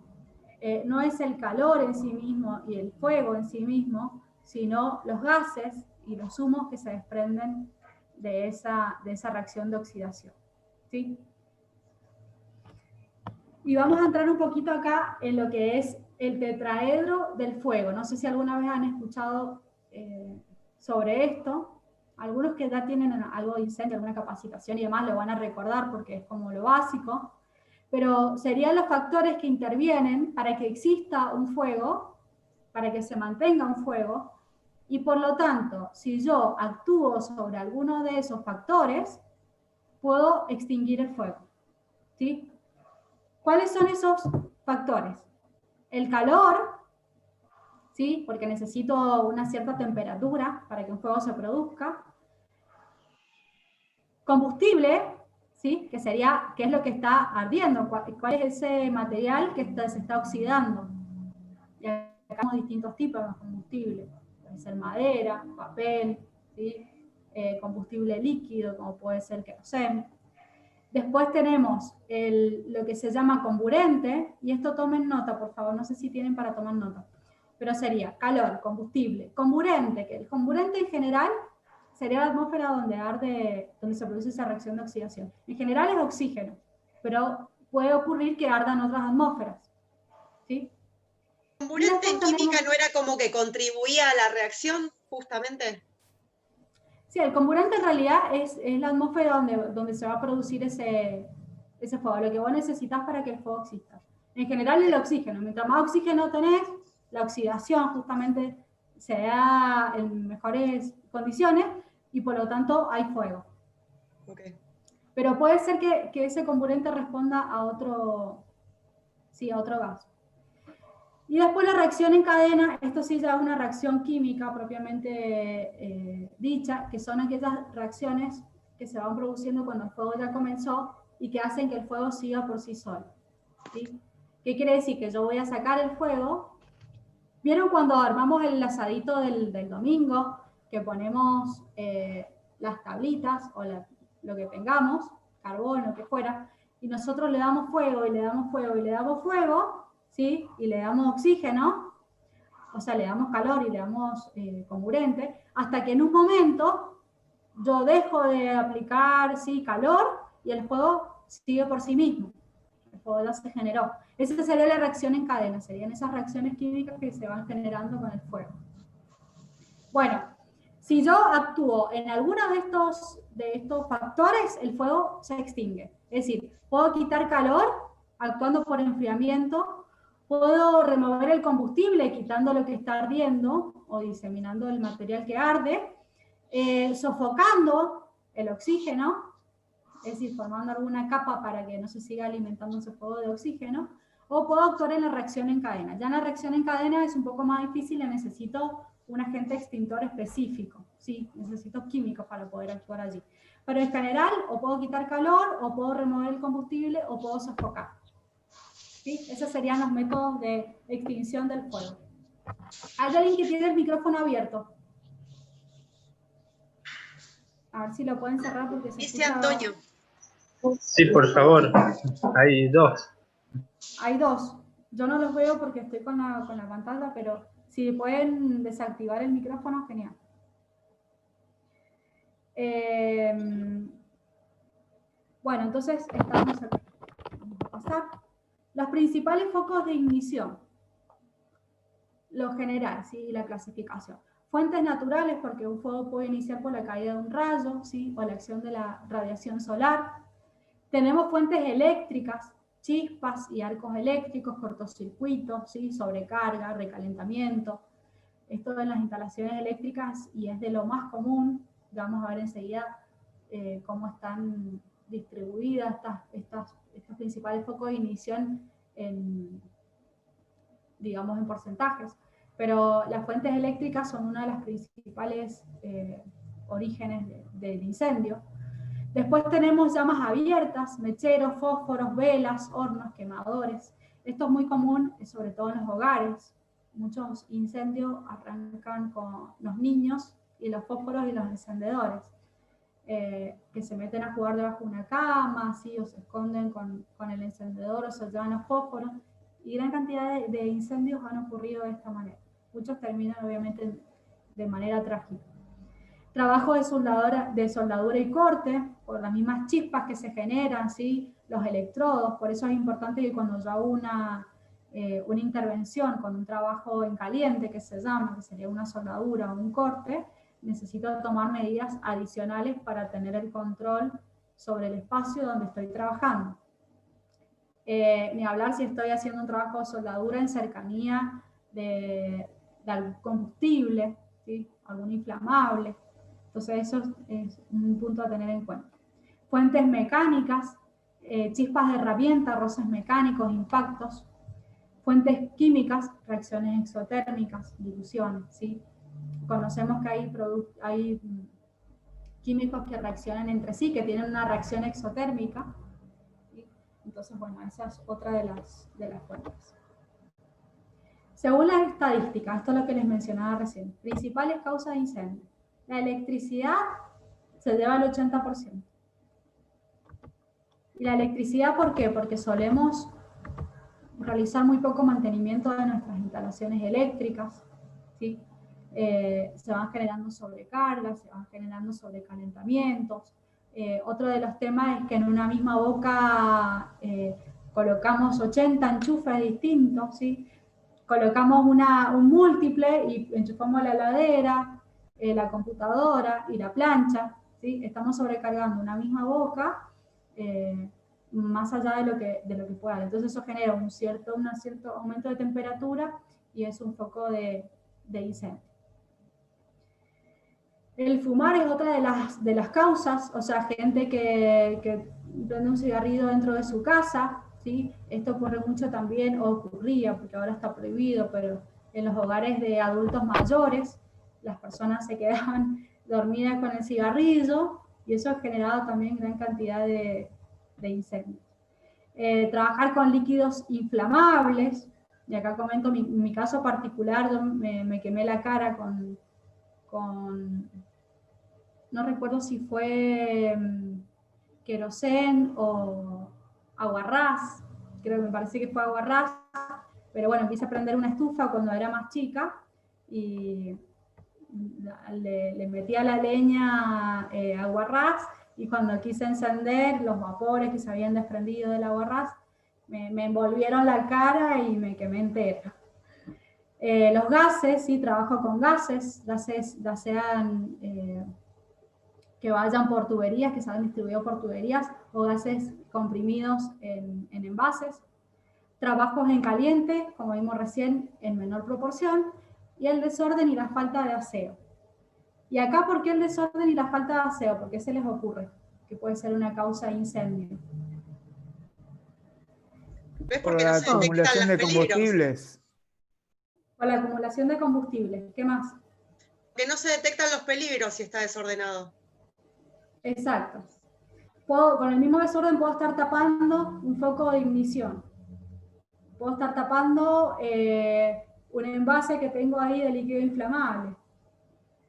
no es el calor en sí mismo y el fuego en sí mismo, sino los gases y los humos que se desprenden de esa reacción de oxidación, ¿sí? Y vamos a entrar un poquito acá en lo que es el tetraedro del fuego. No sé si alguna vez han escuchado sobre esto. Algunos que ya tienen algo de incendio, alguna capacitación y demás, lo van a recordar porque es como lo básico. Pero serían los factores que intervienen para que exista un fuego, para que se mantenga un fuego, y por lo tanto, si yo actúo sobre alguno de esos factores, puedo extinguir el fuego, ¿sí? ¿Cuáles son esos factores? El calor, ¿sí? Porque necesito una cierta temperatura para que un fuego se produzca. Combustible, ¿sí? Que es lo que está ardiendo, cuál es ese material que se está oxidando. Y acá tenemos distintos tipos de combustible. Puede ser madera, papel, ¿sí? Combustible líquido, como puede ser queroseno. Después tenemos lo que se llama comburente, y esto tomen nota, por favor, no sé si tienen para tomar nota, pero sería calor, combustible, comburente, que el comburente en general sería la atmósfera donde se produce esa reacción de oxidación. En general es oxígeno, pero puede ocurrir que ardan otras atmósferas, ¿sí? ¿El comburente en química no era como que contribuía a la reacción, justamente? Sí, el comburente en realidad es la atmósfera donde se va a producir ese fuego, lo que vos necesitas para que el fuego exista. En general el oxígeno, mientras más oxígeno tenés, la oxidación justamente se da en mejores condiciones y por lo tanto hay fuego. Okay. Pero puede ser que ese comburente responda a otro gas. Y después la reacción en cadena, esto sí ya es una reacción química propiamente dicha, que son aquellas reacciones que se van produciendo cuando el fuego ya comenzó y que hacen que el fuego siga por sí solo. ¿Sí? ¿Qué quiere decir? Que yo voy a sacar el fuego. ¿Vieron cuando armamos el asadito del domingo, que ponemos las tablitas o lo que tengamos, carbón, lo que fuera, y nosotros le damos fuego y le damos fuego y le damos fuego, ¿sí? Y le damos oxígeno, o sea, le damos calor y le damos comburente, hasta que en un momento yo dejo de aplicar, ¿sí?, calor y el fuego sigue por sí mismo. El fuego ya se generó. Esa sería la reacción en cadena, serían esas reacciones químicas que se van generando con el fuego. Bueno, si yo actúo en alguno de estos factores, el fuego se extingue. Es decir, puedo quitar calor actuando por enfriamiento, puedo remover el combustible quitando lo que está ardiendo o diseminando el material que arde, sofocando el oxígeno, es decir, formando alguna capa para que no se siga alimentando ese fuego de oxígeno, o puedo actuar en la reacción en cadena. Ya en la reacción en cadena es un poco más difícil y necesito un agente extintor específico, ¿sí? Necesito químicos para poder actuar allí. Pero en general, o puedo quitar calor, o puedo remover el combustible, o puedo sofocar. ¿Sí? Esos serían los métodos de extinción del fuego. ¿Hay alguien que tiene el micrófono abierto? A ver si lo pueden cerrar porque se Dice escucha... Antonio. Sí, por favor. Hay dos. Hay dos. Yo no los veo porque estoy con la pantalla, pero si pueden desactivar el micrófono, genial. Bueno, entonces estamos aquí. Vamos a pasar. Los principales focos de ignición. Lo general, ¿sí? Y la clasificación. Fuentes naturales, porque un fuego puede iniciar por la caída de un rayo, ¿sí? O la acción de la radiación solar. Tenemos fuentes eléctricas, chispas y arcos eléctricos, cortocircuitos, ¿sí? Sobrecarga, recalentamiento. Esto en las instalaciones eléctricas y es de lo más común. Vamos a ver enseguida cómo están distribuidas estos principales focos de ignición digamos en porcentajes. Pero las fuentes eléctricas son una de las principales orígenes del incendio. Después tenemos llamas abiertas, mecheros, fósforos, velas, hornos, quemadores. Esto es muy común, sobre todo en los hogares. Muchos incendios arrancan con los niños y los fósforos y los encendedores, que se meten a jugar debajo de una cama, ¿sí? O se esconden con el encendedor o se llevan los fósforos. Y gran cantidad de incendios han ocurrido de esta manera. Muchos terminan obviamente de manera trágica. Trabajo de soldadura y corte, por las mismas chispas que se generan, ¿sí? Los electrodos, por eso es importante que cuando yo hago una intervención con un trabajo en caliente, que se llama, que sería una soldadura o un corte, necesito tomar medidas adicionales para tener el control sobre el espacio donde estoy trabajando. Ni hablar si estoy haciendo un trabajo de soldadura en cercanía de algún combustible, ¿sí? Algún inflamable. Entonces eso es un punto a tener en cuenta. Fuentes mecánicas, chispas de herramienta, roces mecánicos, impactos. Fuentes químicas, reacciones exotérmicas, diluciones, ¿sí? Conocemos que hay químicos que reaccionan entre sí, que tienen una reacción exotérmica. ¿Sí? Entonces, bueno, esa es otra de las fuentes. Según las estadísticas, esto es lo que les mencionaba recién, principales causas de incendio. La electricidad se lleva el 80%. ¿Y la electricidad por qué? Porque solemos realizar muy poco mantenimiento de nuestras instalaciones eléctricas, ¿sí? Se van generando sobrecargas, se van generando sobrecalentamientos. Otro de los temas es que en una misma boca colocamos 80 enchufes distintos, ¿sí? Colocamos un múltiple y enchufamos la heladera, la computadora y la plancha, ¿sí? Estamos sobrecargando una misma boca más allá de lo que pueda. Entonces eso genera un cierto aumento de temperatura y es un foco de incendio. El fumar es otra de las causas, o sea, gente que prende un cigarrillo dentro de su casa, ¿sí? Esto ocurre mucho también, o ocurría, porque ahora está prohibido, pero en los hogares de adultos mayores, las personas se quedaban dormidas con el cigarrillo, y eso ha generado también gran cantidad de incendios. Trabajar con líquidos inflamables, y acá comento mi caso particular, yo me quemé la cara con no recuerdo si fue querosén o aguarrás, creo que me parece que fue aguarrás, pero bueno, quise prender una estufa cuando era más chica y le metí a la leña aguarrás, y cuando quise encender, los vapores que se habían desprendido del aguarrás me envolvieron la cara y me quemé entera. Los gases, sí, trabajo con gases ya sean que vayan por tuberías, que se han distribuido por tuberías, o gases comprimidos en envases. Trabajos en caliente, como vimos recién, en menor proporción, y el desorden y la falta de aseo. Y acá, ¿por qué el desorden y la falta de aseo? ¿Por qué se les ocurre que puede ser una causa de incendio? ¿Ves? Por Porque la no se detectan acumulación los de peligros. combustibles. Por la acumulación de combustible. ¿Qué más? Que no se detectan los peligros si está desordenado. Exacto. Con el mismo desorden puedo estar tapando un foco de ignición. Puedo estar tapando un envase que tengo ahí de líquido inflamable.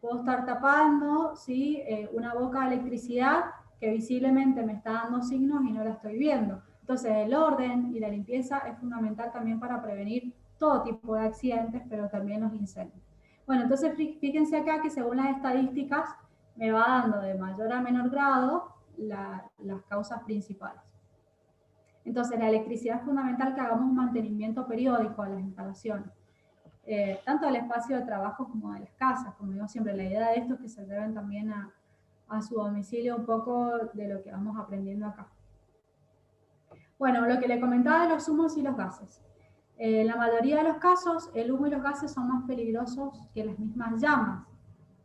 Puedo estar tapando, ¿sí? Una boca de electricidad que visiblemente me está dando signos y no la estoy viendo. Entonces el orden y la limpieza es fundamental también para prevenir todo tipo de accidentes, pero también los incendios. Bueno, entonces fíjense acá que según las estadísticas me va dando de mayor a menor grado las causas principales. Entonces la electricidad es fundamental que hagamos un mantenimiento periódico a las instalaciones. Tanto del espacio de trabajo como de las casas. Como digo siempre, la idea de esto es que se lleven también a su domicilio un poco de lo que vamos aprendiendo acá. Bueno, lo que le comentaba de los humos y los gases. En la mayoría de los casos, el humo y los gases son más peligrosos que las mismas llamas.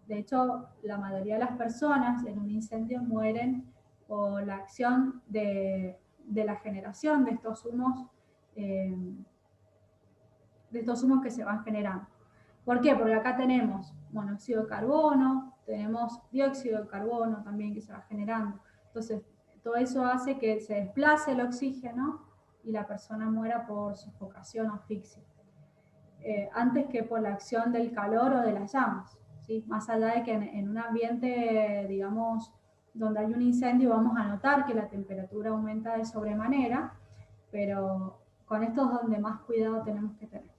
De hecho, la mayoría de las personas en un incendio mueren por la acción de la generación de estos humos que se van generando. ¿Por qué? Porque acá tenemos monóxido de carbono, tenemos dióxido de carbono también que se va generando. Entonces, todo eso hace que se desplace el oxígeno y la persona muera por sofocación o asfixia. Antes que por la acción del calor o de las llamas, ¿sí? Más allá de que en un ambiente, digamos, donde hay un incendio, vamos a notar que la temperatura aumenta de sobremanera, pero con esto es donde más cuidado tenemos que tener.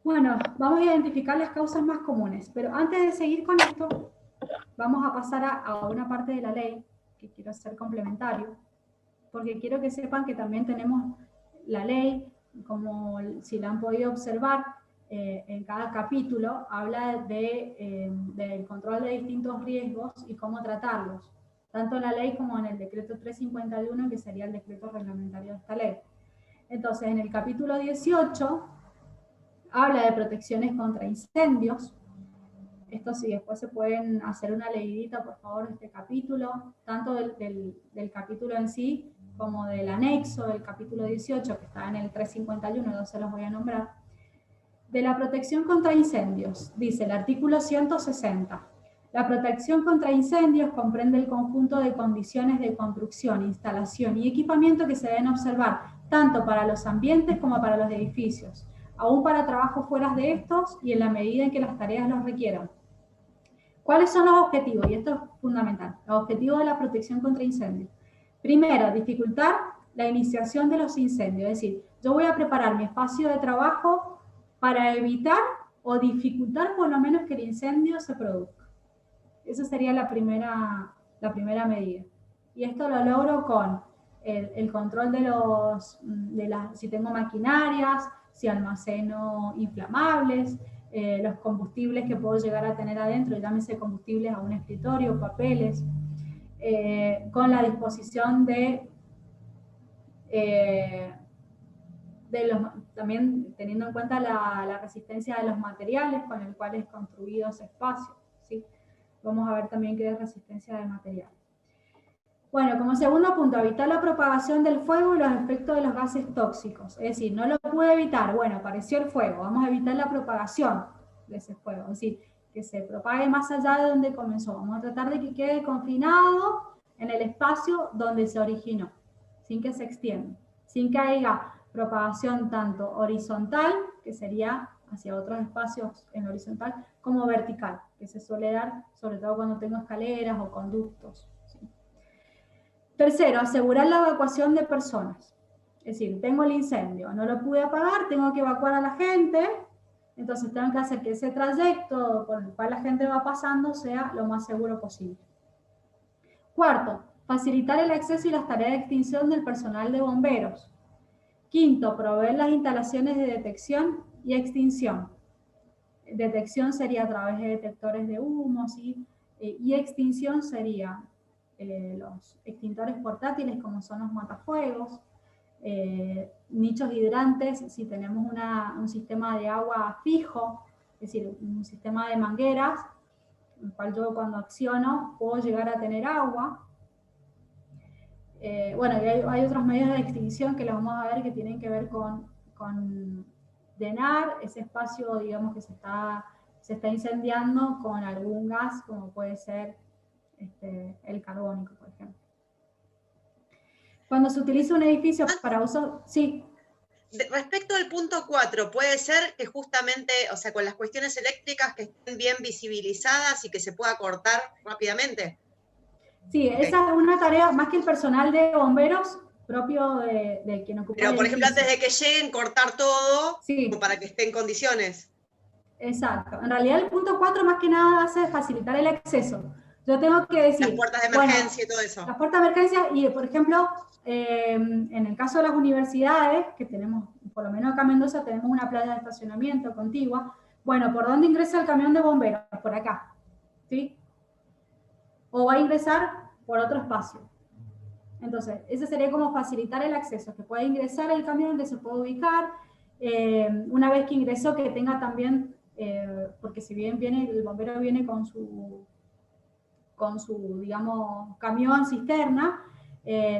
Bueno, vamos a identificar las causas más comunes, pero antes de seguir con esto, vamos a pasar a una parte de la ley que quiero hacer complementario, porque quiero que sepan que también tenemos la ley, como si la han podido observar, en cada capítulo habla del control de distintos riesgos y cómo tratarlos, tanto en la ley como en el decreto 351, que sería el decreto reglamentario de esta ley. Entonces, en el capítulo 18, habla de protecciones contra incendios. Esto sí, después se pueden hacer una leidita, por favor, de este capítulo, tanto del capítulo en sí, como del anexo del capítulo 18, que está en el 351, yo se los voy a nombrar. De la protección contra incendios, dice el artículo 160. La protección contra incendios comprende el conjunto de condiciones de construcción, instalación y equipamiento que se deben observar, tanto para los ambientes como para los edificios, aún para trabajos fuera de estos y en la medida en que las tareas los requieran. ¿Cuáles son los objetivos? Y esto es fundamental. Los objetivos de la protección contra incendios. Primero, dificultar la iniciación de los incendios. Es decir, yo voy a preparar mi espacio de trabajo para evitar o dificultar por lo menos que el incendio se produzca. Esa sería la primera medida. Y esto lo logro con el control si tengo maquinarias, si almaceno inflamables, los combustibles que puedo llegar a tener adentro, llámese combustibles a un escritorio, papeles, con la disposición también teniendo en cuenta la resistencia de los materiales con el cual es construido ese espacio, ¿sí? Vamos a ver también qué es resistencia de material. Bueno, como segundo punto, evitar la propagación del fuego y los efectos de los gases tóxicos. Es decir, no lo pude evitar, bueno, apareció el fuego, vamos a evitar la propagación de ese fuego. Es decir, que se propague más allá de donde comenzó. Vamos a tratar de que quede confinado en el espacio donde se originó, sin que se extienda, sin que haya propagación tanto horizontal, que sería hacia otros espacios en horizontal, como vertical, que se suele dar sobre todo cuando tengo escaleras o conductos. ¿Sí? Tercero, asegurar la evacuación de personas. Es decir, tengo el incendio, no lo pude apagar, tengo que evacuar a la gente, entonces tengo que hacer que ese trayecto por el cual la gente va pasando sea lo más seguro posible. Cuarto, facilitar el acceso y las tareas de extinción del personal de bomberos. Quinto, proveer las instalaciones de detección y extinción. Detección sería a través de detectores de humo, ¿sí? Y extinción sería los extintores portátiles, como son los matafuegos, nichos hidrantes, si tenemos un sistema de agua fijo, es decir, un sistema de mangueras, el cual yo cuando acciono puedo llegar a tener agua. Bueno, y hay otros medios de extinción que los vamos a ver que tienen que ver con drenar ese espacio, digamos, que se está incendiando con algún gas, como puede ser el carbónico, por ejemplo. Cuando se utiliza un edificio para uso... Sí. Respecto al punto 4, puede ser que justamente, o sea, con las cuestiones eléctricas que estén bien visibilizadas y que se pueda cortar rápidamente. Sí, esa es una tarea, más que el personal de bomberos, propio de quien ocupa. Pero, por ejemplo, antes de que lleguen, cortar todo, sí, como para que esté en condiciones. Exacto. En realidad el punto 4 más que nada hace facilitar el acceso. Yo tengo que decir... Las puertas de emergencia y todo eso. Las puertas de emergencia y, por ejemplo, en el caso de las universidades, que tenemos, por lo menos acá en Mendoza, tenemos una playa de estacionamiento contigua. Bueno, ¿por dónde ingresa el camión de bomberos? Por acá, ¿sí? O va a ingresar por otro espacio. Entonces, ese sería como facilitar el acceso, que pueda ingresar el camión, que se pueda ubicar, una vez que ingresó, que tenga también, porque si bien el bombero viene con su digamos, camión, cisterna,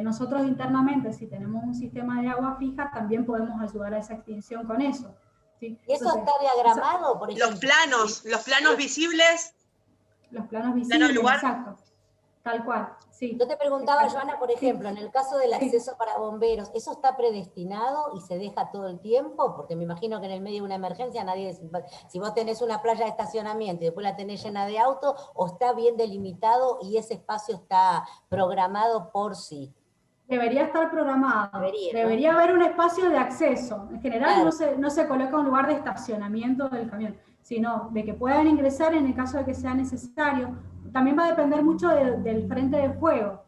nosotros internamente, si tenemos un sistema de agua fija, también podemos ayudar a esa extinción con eso. ¿Sí? ¿Y eso está diagramado, por ejemplo? Los planos visibles. Los planos visibles, exacto. Tal cual, sí. Yo te preguntaba, Joana, por ejemplo, en el caso del acceso para bomberos, ¿eso está predestinado y se deja todo el tiempo? Porque me imagino que en el medio de una emergencia si vos tenés una playa de estacionamiento y después la tenés llena de autos, o está bien delimitado y ese espacio está programado por sí. Debería estar programado. Debería haber un espacio de acceso. En general no se coloca un lugar de estacionamiento del camión, sino de que puedan ingresar en el caso de que sea necesario. También va a depender mucho del frente de fuego.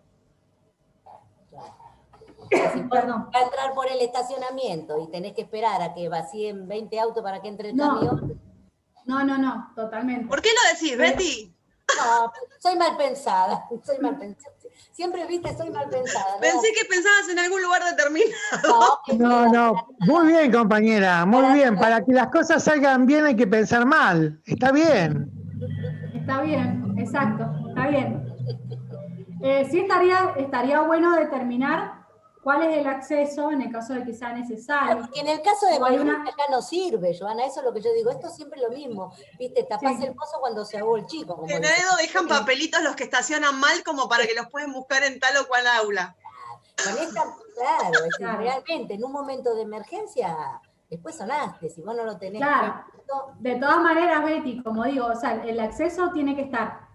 Si va a entrar por el estacionamiento y tenés que esperar a que vacíen 20 autos para que entre el camión. No, totalmente. ¿Por qué lo decís, Betty? No, soy mal pensada, Siempre, viste, soy mal pensada. Pensé que pensabas en algún lugar determinado. No, muy bien, compañera, muy bien. Para que las cosas salgan bien hay que pensar mal. Está bien. Está bien, exacto, está bien. Sí estaría bueno determinar cuál es el acceso en el caso de que sea necesario. Porque en el caso de emergencia acá no sirve, Joana, eso es lo que yo digo. Esto es siempre lo mismo. Viste, tapás el pozo cuando se ahogó el chico. Como en Edo dejan papelitos los que estacionan mal como para que los pueden buscar en tal o cual aula. Con esta, claro, realmente en un momento de emergencia, después sonaste, si vos no lo tenés. Claro, de todas maneras, Betty, como digo, o sea, el acceso tiene que estar,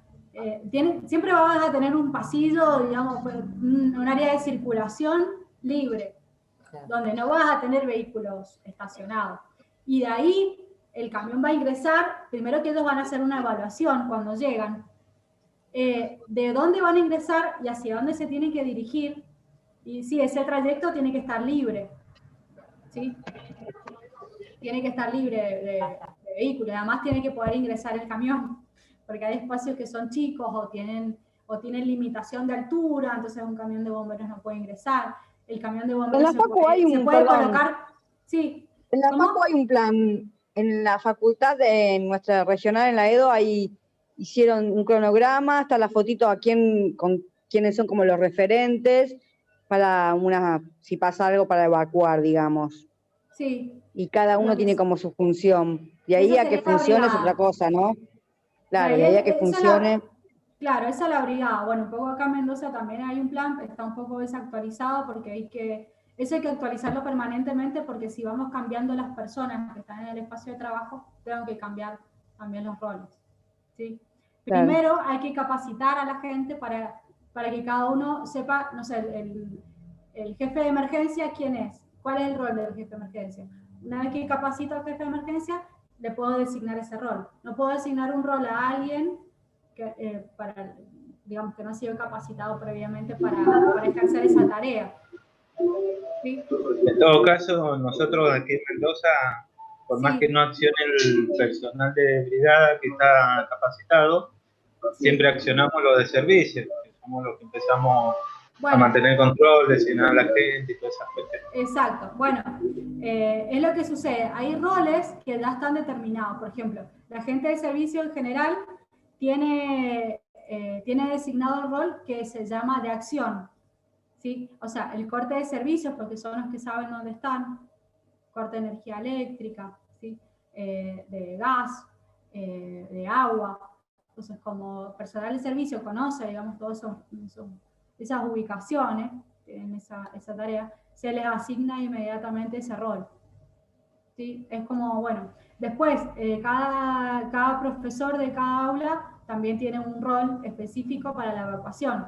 siempre vas a tener un pasillo, digamos, un área de circulación libre, donde no vas a tener vehículos estacionados. Y de ahí el camión va a ingresar, primero que ellos van a hacer una evaluación cuando llegan, de dónde van a ingresar y hacia dónde se tienen que dirigir, y sí, ese trayecto tiene que estar libre, ¿sí? Tiene que estar libre de vehículos, además tiene que poder ingresar el camión, porque hay espacios que son chicos o tienen limitación de altura, entonces un camión de bomberos no puede ingresar. El camión de bomberos se puede colocar. Sí. En la Facu hay un plan, en la facultad de nuestra regional en la Edo hicieron un cronograma, está la fotito a quién, con quiénes son como los referentes para si pasa algo para evacuar, digamos. Sí. Y cada uno tiene como su función. Y ahí a que funcione es otra cosa, ¿no? Claro, y ahí a que funcione... Claro, esa es la brigada. Bueno, un poco acá en Mendoza también hay un plan, está un poco desactualizado porque eso hay que actualizarlo permanentemente, porque si vamos cambiando las personas que están en el espacio de trabajo, tengo que cambiar también los roles, ¿sí? Claro. Primero hay que capacitar a la gente para que cada uno sepa, no sé, el jefe de emergencia, ¿quién es? ¿Cuál es el rol del jefe de emergencia? Una vez que capacito al jefe de emergencia, le puedo designar ese rol. No puedo designar un rol a alguien que, digamos, que no ha sido capacitado previamente para ejercer esa tarea. ¿Sí? En todo caso, nosotros aquí en Mendoza, por más que no accione el personal de brigada que está capacitado, siempre accionamos lo de servicio, que somos los que empezamos a mantener control, designar a la gente y todas esas cuestiones. Exacto. Bueno, es lo que sucede. Hay roles que ya están determinados. Por ejemplo, la gente de servicio en general tiene designado el rol que se llama de acción, ¿sí? O sea, el corte de servicios, porque son los que saben dónde están, corte de energía eléctrica, ¿sí? De gas, de agua. Entonces, como personal de servicio conoce, digamos, todas esas ubicaciones, en esa tarea, se les asigna inmediatamente ese rol. ¿Sí? Es como, bueno, después, cada profesor de cada aula también tiene un rol específico para la evacuación,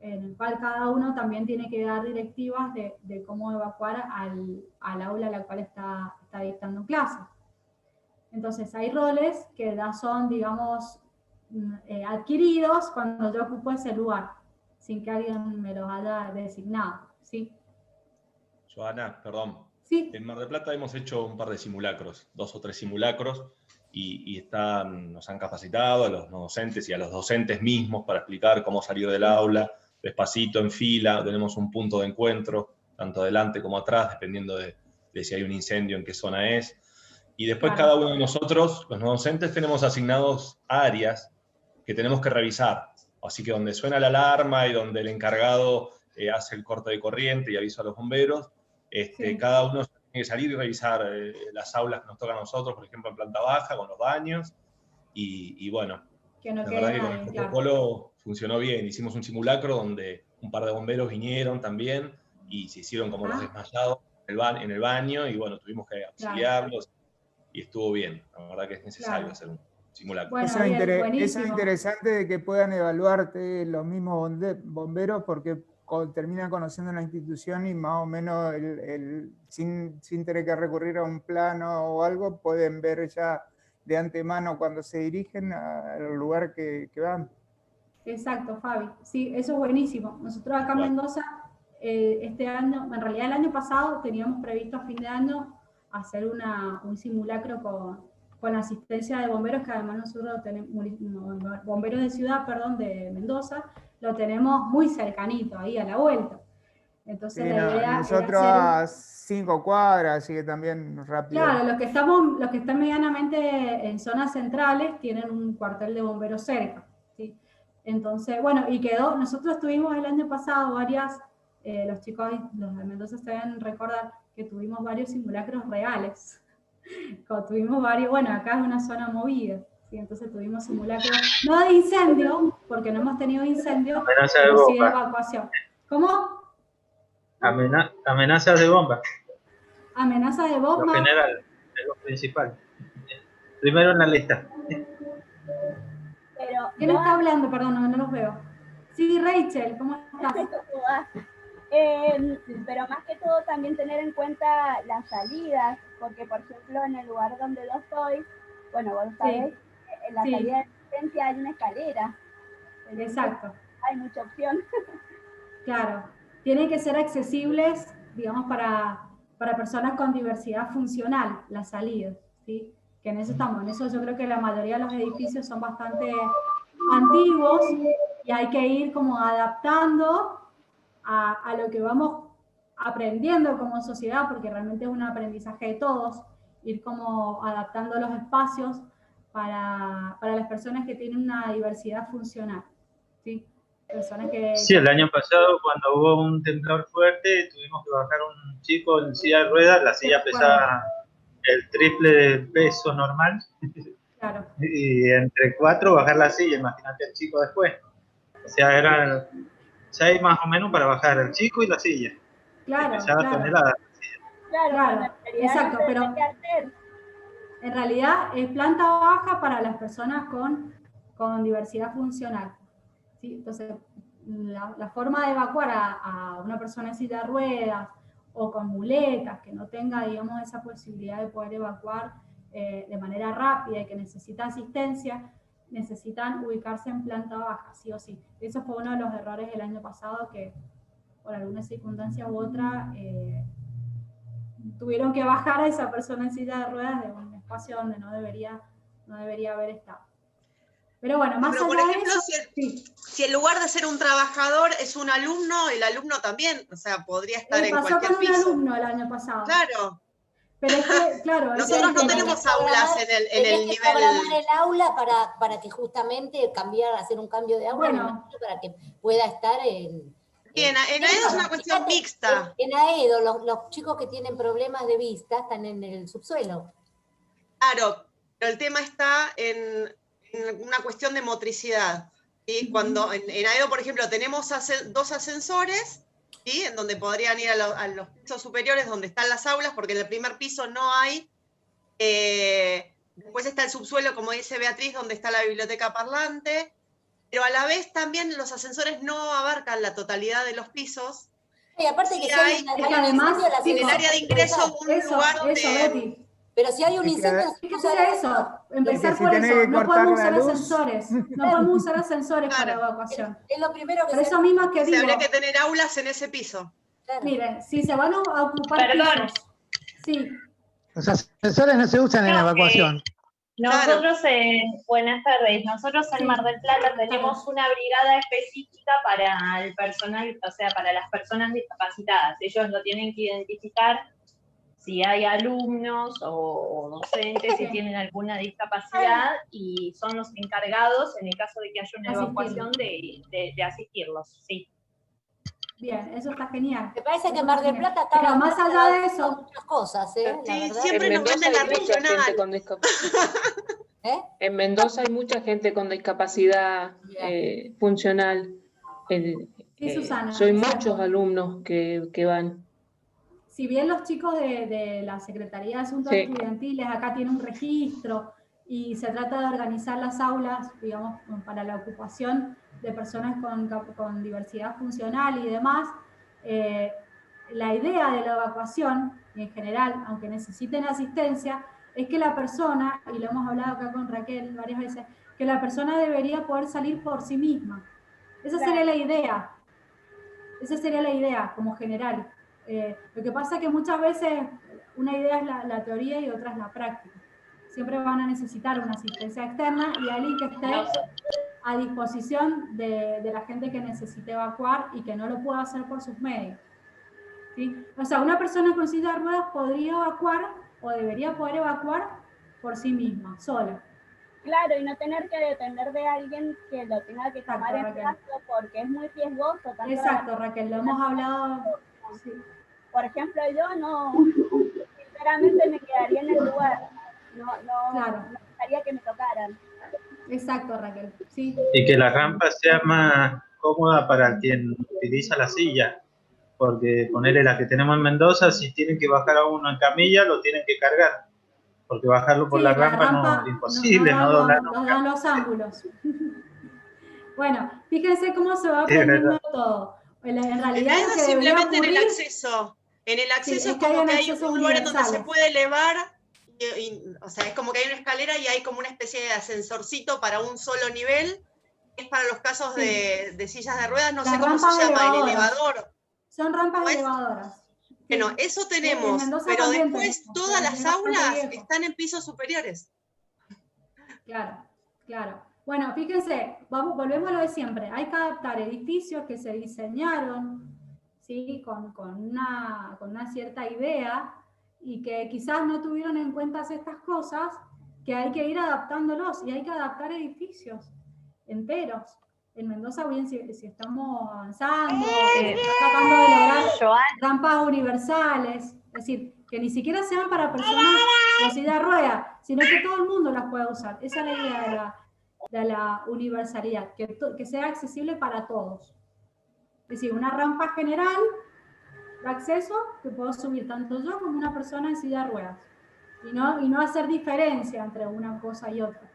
en el cual cada uno también tiene que dar directivas de cómo evacuar al aula a la cual está dictando clase. Entonces, hay roles que ya son, digamos, adquiridos cuando yo ocupo ese lugar, sin que alguien me los haya designado, ¿sí? Joana, perdón. Sí. En Mar del Plata hemos hecho un par de simulacros, 2 o 3 simulacros, y nos han capacitado a los no docentes y a los docentes mismos para explicar cómo salir del aula, despacito, en fila. Tenemos un punto de encuentro, tanto adelante como atrás, dependiendo de si hay un incendio, en qué zona es. Y después cada uno de nosotros, los no docentes, tenemos asignados áreas que tenemos que revisar. Así que donde suena la alarma y donde el encargado hace el corte de corriente y avisa a los bomberos, cada uno tiene que salir y revisar las aulas que nos tocan a nosotros, por ejemplo, en planta baja, con los baños. Y bueno, la verdad que con el protocolo funcionó bien. Hicimos un simulacro donde un par de bomberos vinieron también y se hicieron como los desmayados en el baño, y bueno, tuvimos que auxiliarlos y estuvo bien. La verdad que es necesario hacer un simulacro. Bueno, eso es interesante de que puedan evaluarte los mismos bomberos, porque terminan conociendo la institución y más o menos sin tener que recurrir a un plano o algo, pueden ver ya de antemano cuando se dirigen al lugar que van. Exacto, Fabi. Sí, eso es buenísimo. Nosotros acá en Mendoza, este año, en realidad el año pasado teníamos previsto a fin de año hacer un simulacro con asistencia de bomberos, que además nosotros tenemos, bomberos de ciudad, perdón, de Mendoza, lo tenemos muy cercanito, ahí a la vuelta. Entonces sí, la idea nosotros a 5 cuadras, así que también rápido. Claro, los que están medianamente en zonas centrales tienen un cuartel de bomberos cerca, ¿sí? Entonces, bueno, nosotros tuvimos el año pasado los chicos, los de Mendoza se deben recordar que tuvimos varios simulacros reales. Tuvimos varios, bueno, acá es una zona movida, ¿sí? Entonces tuvimos simulacros, no de incendio, porque no hemos tenido incendio, pero sí de evacuación. ¿Cómo? Amenazas de bomba. Amenazas de bomba. Lo general, es lo principal. Primero en la lista. Pero, ¿quién está hablando? Perdón, no los veo. Sí, Rachel, ¿cómo estás? Pero más que todo también tener en cuenta las salidas, porque por ejemplo en el lugar donde yo estoy, bueno, vos sabés, en la salida de emergencia hay una escalera. Exacto. Hay mucha opción. Claro, tienen que ser accesibles, digamos, para personas con diversidad funcional, las salidas, ¿sí? Que en eso estamos. En eso yo creo que la mayoría de los edificios son bastante antiguos y hay que ir como adaptando a lo que vamos aprendiendo como sociedad, porque realmente es un aprendizaje de todos, ir como adaptando los espacios para las personas que tienen una diversidad funcional, ¿sí? personas que... Sí, el año pasado cuando hubo un temblor fuerte tuvimos que bajar a un chico en silla de ruedas, la silla pesaba el triple del peso normal. Claro. Y entre 4 bajar la silla, imagínate el chico después. O sea, eran 6 más o menos para bajar el chico y la silla. Claro, pesaba toneladas. Claro, exacto, pero en realidad es planta baja para las personas con diversidad funcional. ¿Sí? Entonces, la forma de evacuar a una persona en silla de ruedas o con muletas, que no tenga, digamos, esa posibilidad de poder evacuar de manera rápida y que necesita asistencia, necesitan ubicarse en planta baja, sí o sí. Eso fue uno de los errores del año pasado que, por alguna circunstancia u otra, tuvieron que bajar a esa persona en silla de ruedas de un espacio donde no debería haber estado. Pero bueno, más allá por ejemplo, de eso, si en lugar de ser un trabajador es un alumno, el alumno también, o sea, podría estar en cualquier piso. Pasó con un alumno el año pasado. Claro. Pero es que, claro, nosotros no tenemos aulas en el nivel... programar el aula para que justamente hacer un cambio de aula, bueno, para que pueda estar en... En AEDO es una cuestión mixta. En AEDO, los chicos que tienen problemas de vista están en el subsuelo. Claro, pero el tema está en una cuestión de motricidad. ¿Sí? Cuando en AEDO, por ejemplo, tenemos 2 ascensores, ¿sí? En donde podrían ir a los pisos superiores donde están las aulas, porque en el primer piso no hay. Después está el subsuelo, como dice Beatriz, donde está la biblioteca parlante. Pero a la vez también los ascensores no abarcan la totalidad de los pisos. Y aparte que hay además, en el área de ingreso un lugar donde... Betty. Pero si hay un incendio... Empezar por eso, no podemos usar ascensores. No podemos usar ascensores para evacuación. Es lo primero que por eso mismo que digo... habría que tener aulas en ese piso. Claro. Miren, si se van a ocupar pisos... Sí. Los ascensores no se usan en evacuación. Nosotros, buenas tardes, nosotros en Mar del Plata tenemos una brigada específica para el personal, o sea, para las personas discapacitadas. Ellos lo tienen que identificar si hay alumnos o docentes, si tienen alguna discapacidad, y son los encargados, en el caso de que haya una evacuación, de asistirlos, sí. Bien, eso está genial. Me parece que Mar del Plata está... Pero más allá de eso... muchas cosas, Sí, siempre nos venden la regional. En Mendoza hay mucha gente con discapacidad funcional. Susana, soy muchos alumnos que van. Si bien los chicos de la Secretaría de Asuntos Estudiantiles acá tienen un registro y se trata de organizar las aulas, digamos, para la ocupación de personas con diversidad funcional y demás, la idea de la evacuación, en general, aunque necesiten asistencia, es que la persona, y lo hemos hablado acá con Raquel varias veces, que la persona debería poder salir por sí misma. Esa sería la idea. Esa sería la idea, como general. Lo que pasa es que muchas veces una idea es la teoría y otra es la práctica. Siempre van a necesitar una asistencia externa y alguien que esté a disposición de la gente que necesite evacuar y que no lo pueda hacer por sus medios. ¿Sí? O sea, una persona con silla de ruedas podría evacuar o debería poder evacuar por sí misma, sola. Claro, y no tener que depender de alguien que lo tenga que tomar en plazo porque es muy riesgoso. Exacto, Raquel, lo hemos hablado. Sí. Por ejemplo, yo no, sinceramente me quedaría en el lugar. No gustaría que me tocaran. Exacto, Raquel. Sí. Y que la rampa sea más cómoda para quien utiliza la silla. Porque ponerle la que tenemos en Mendoza, si tienen que bajar a uno en camilla, lo tienen que cargar. Porque bajarlo por la rampa no es imposible, no doblar. Nos dan los ángulos. Bueno, fíjense cómo se va aprendiendo todo. En realidad es que simplemente en el acceso. En el acceso es como que hay un lugar en donde se puede elevar, o sea, es como que hay una escalera y hay como una especie de ascensorcito para un solo nivel. Es para los casos de sillas de ruedas, no sé cómo se llama, el elevador. Son rampas elevadoras. Bueno, eso tenemos, pero después todas las aulas están en pisos superiores. Claro, claro. Bueno, fíjense, volvemos a lo de siempre. Hay que adaptar edificios que se diseñaron, ¿sí? con una cierta idea y que quizás no tuvieron en cuenta estas cosas, que hay que ir adaptándolos y hay que adaptar edificios enteros. en Mendoza, bien, si estamos avanzando, tratando de lograr rampas universales, es decir, que ni siquiera sean para personas con silla de ruedas, sino que todo el mundo las pueda usar. Esa es la idea de la universalidad, que sea accesible para todos. Es decir, una rampa general de acceso que puedo subir tanto yo como una persona en silla de ruedas. Y no hacer diferencia entre una cosa y otra.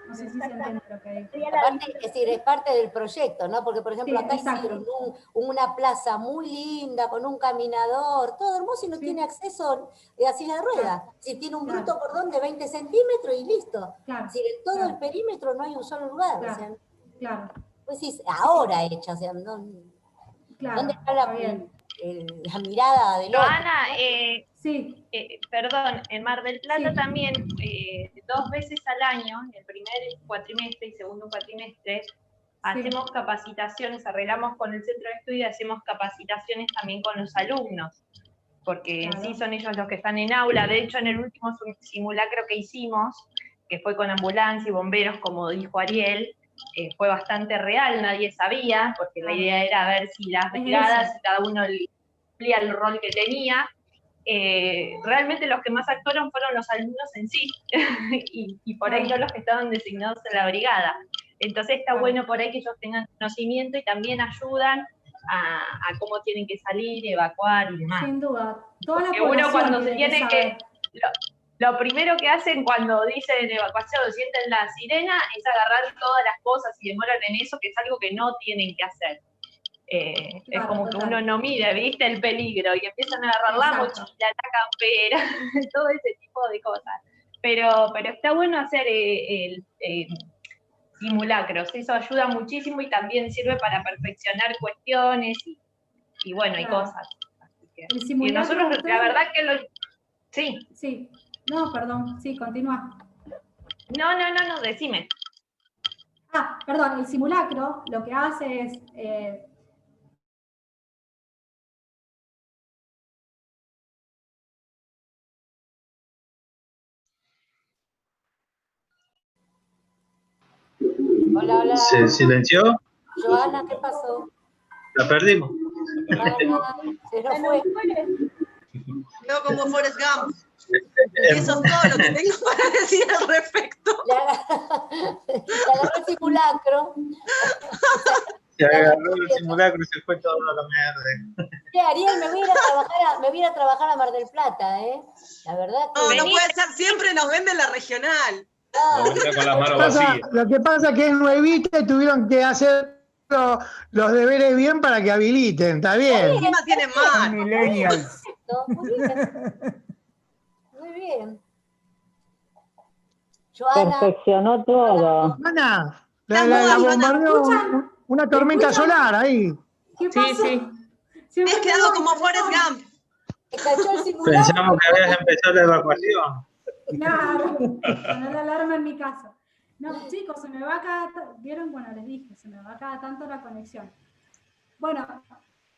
No sé si se entiende lo que digo. Aparte, es decir, es parte del proyecto, ¿no? Porque, por ejemplo, acá hicieron una plaza muy linda, con un caminador, todo hermoso, y no tiene acceso a silla de ruedas. Si tiene un bruto cordón de 20 centímetros y listo. Si en todo el perímetro no hay un solo lugar. O sea, pues sí, ahora hecha, o sea, ¿dónde está la mirada del otro? Joana, perdón, en Mar del Plata también 2 veces al año, en el primer cuatrimestre y segundo cuatrimestre, hacemos capacitaciones, arreglamos con el centro de estudio, hacemos capacitaciones también con los alumnos, porque en sí son ellos los que están en aula. De hecho, en el último simulacro que hicimos, que fue con ambulancia y bomberos, como dijo Ariel, fue bastante real, nadie sabía, porque la idea era ver si las brigadas, cada uno cumplía el rol que tenía. Realmente los que más actuaron fueron los alumnos en sí, y por ahí no los que estaban designados en la brigada. Entonces está bueno por ahí que ellos tengan conocimiento y también ayudan a cómo tienen que salir, evacuar y demás. Sin duda. Porque uno cuando se tiene que... Lo primero que hacen cuando dicen evacuación o sienten la sirena es agarrar todas las cosas y demoran en eso, que es algo que no tienen que hacer. Es como que uno no mide, ¿viste? El peligro, y empiezan a agarrar la mochila, la campera, todo ese tipo de cosas. Pero está bueno hacer simulacros, eso ayuda muchísimo y también sirve para perfeccionar cuestiones y bueno, y cosas. Así que, y nosotros, la verdad que Sí. No, perdón, sí, continúa. No, decime. Perdón, el simulacro lo que hace es... Hola. ¿Se silenció? Joana, ¿qué pasó? La perdimos. Se nos fue. Veo como Forrest Gump. Eso es todo lo que tengo para decir al respecto. Le agarró el simulacro. Se agarró el simulacro y se fue todo a la mierda. Ariel, me voy a ir a trabajar a Mar del Plata, ¿eh? La verdad que... No puede ser, siempre nos venden la regional. Con las manos vacías. Lo que pasa es que es nuevita y tuvieron que hacer los deberes bien para que habiliten, ¿está bien? Encima tienen más. Millennials. Muy bien. Joana. Perfeccionó todo. Joana, la bombardeó una tormenta solar ahí. Sí. Me has quedado como Forrest Gump. Pensamos que habías empezado la evacuación. Claro, poner la alarma en mi casa. No, chicos, se me va ¿vieron? Bueno, les dije, se me va cada tanto la conexión. Bueno,